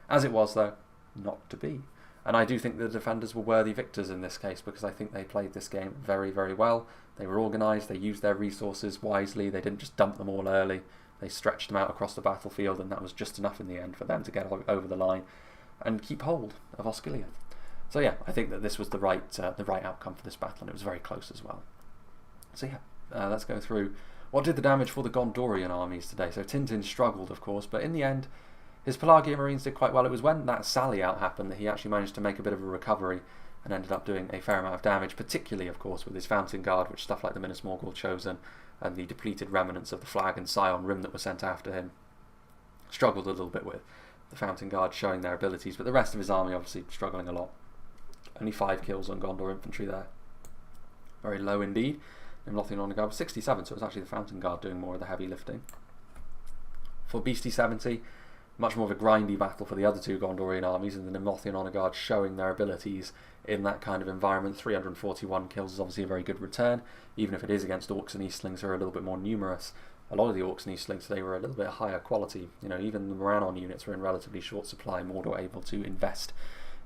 As it was, though, not to be. And I do think the defenders were worthy victors in this case, because I think they played this game very, very well. They were organised, they used their resources wisely, they didn't just dump them all early, they stretched them out across the battlefield, and that was just enough in the end for them to get over the line and keep hold of Osgiliath. So yeah, I think that this was the right outcome for this battle, and it was very close as well. So yeah, let's go through what did the damage for the Gondorian armies today. So Tintin struggled, of course, but in the end, his Pelagian Marines did quite well. It was when that sally out happened that he actually managed to make a bit of a recovery and ended up doing a fair amount of damage, particularly, of course, with his Fountain Guard, which stuff like the Minas Morgul Chosen and the depleted remnants of the Flag and Scion Rim that were sent after him struggled a little bit with. The Fountain Guard showing their abilities, but the rest of his army obviously struggling a lot. Only 5 kills on Gondor infantry there. Very low indeed. Lothian Honor Guard was 67, so it was actually the Fountain Guard doing more of the heavy lifting. For Beastie 70, much more of a grindy battle for the other two Gondorian armies, and the Lothian Honor Guard showing their abilities in that kind of environment. 341 kills is obviously a very good return, even if it is against Orcs and Eastlings who are a little bit more numerous. A lot of the Orcs and Eastlings today were a little bit higher quality. You know, even the Moranon units were in relatively short supply. Mordor able to invest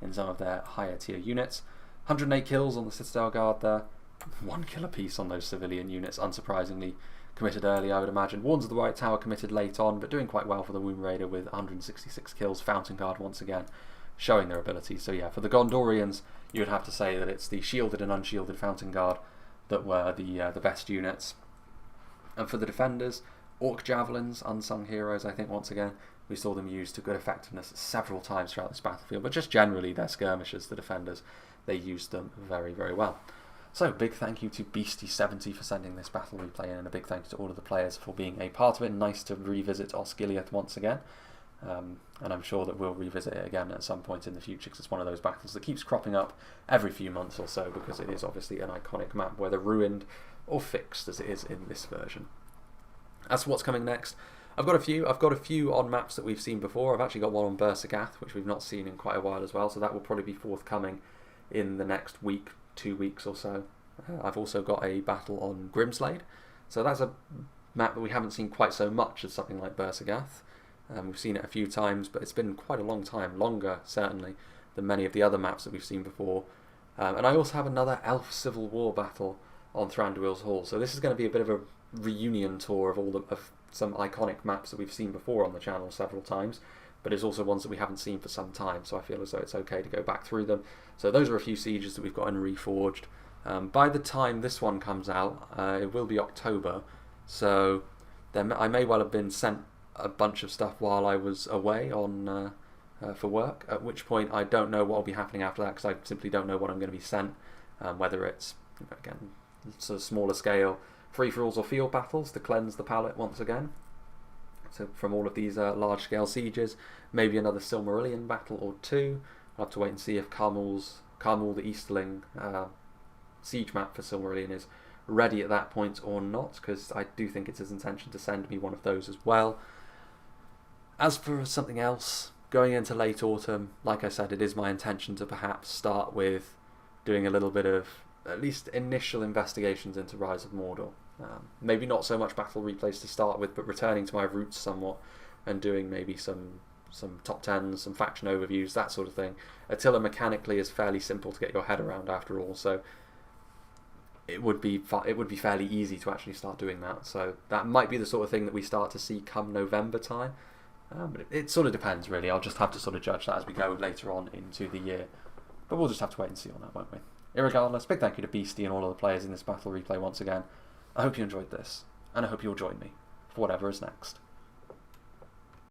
in some of their higher tier units. 108 kills on the Citadel Guard there. 1 kill apiece on those civilian units, unsurprisingly committed early, I would imagine. Warns of the White Tower committed late on, but doing quite well for the Womb Raider with 166 kills. Fountain Guard once again showing their abilities. So yeah, for the Gondorians, you would have to say that it's the shielded and unshielded Fountain Guard that were the best units. And for the defenders, Orc Javelins, unsung heroes, I think once again, we saw them used to good effectiveness several times throughout this battlefield, but just generally their skirmishers, the defenders, they used them very, very well. So, big thank you to Beastie70 for sending this battle replay in, and a big thank you to all of the players for being a part of it. Nice to revisit Osgiliath once again, and I'm sure that we'll revisit it again at some point in the future, because it's one of those battles that keeps cropping up every few months or so, because it is obviously an iconic map, whether ruined or fixed as it is in this version. As for what's coming next, I've got a few on maps that we've seen before. I've actually got one on Bersergath, which we've not seen in quite a while as well, so that will probably be forthcoming in the next week, 2 weeks or so. I've also got a battle on Grimslade, so that's a map that we haven't seen quite so much as something like Bersergath. We've seen it a few times, but it's been quite a long time, longer certainly than many of the other maps that we've seen before. And I also have another Elf Civil War battle on Thranduil's Hall, so this is going to be a bit of a reunion tour of some iconic maps that we've seen before on the channel several times, but it's also ones that we haven't seen for some time, so I feel as though it's okay to go back through them. So those are a few sieges that we've got in Reforged. By the time this one comes out, it will be October, so I may well have been sent a bunch of stuff while I was away on for work, at which point I don't know what will be happening after that, because I simply don't know what I'm going to be sent, whether it's, again, sort of smaller scale free-for-alls or field battles to cleanse the palette once again. So from all of these large-scale sieges, maybe another Silmarillion battle or two. I'll have to wait and see if Carmul the Easterling siege map for Silmarillion is ready at that point or not, because I do think it's his intention to send me one of those as well. As for something else, going into late autumn, like I said, it is my intention to perhaps start with doing a little bit of at least initial investigations into Rise of Mordor. Maybe not so much battle replays to start with, but returning to my roots somewhat and doing maybe some some top 10s, some faction overviews, that sort of thing. Attila mechanically is fairly simple to get your head around after all, so it would be fairly easy to actually start doing that. So that might be the sort of thing that we start to see come November time. But it sort of depends, really. I'll just have to sort of judge that as we go later on into the year. But we'll just have to wait and see on that, won't we? Irregardless, big thank you to Beastie and all of the players in this battle replay once again. I hope you enjoyed this, and I hope you'll join me for whatever is next.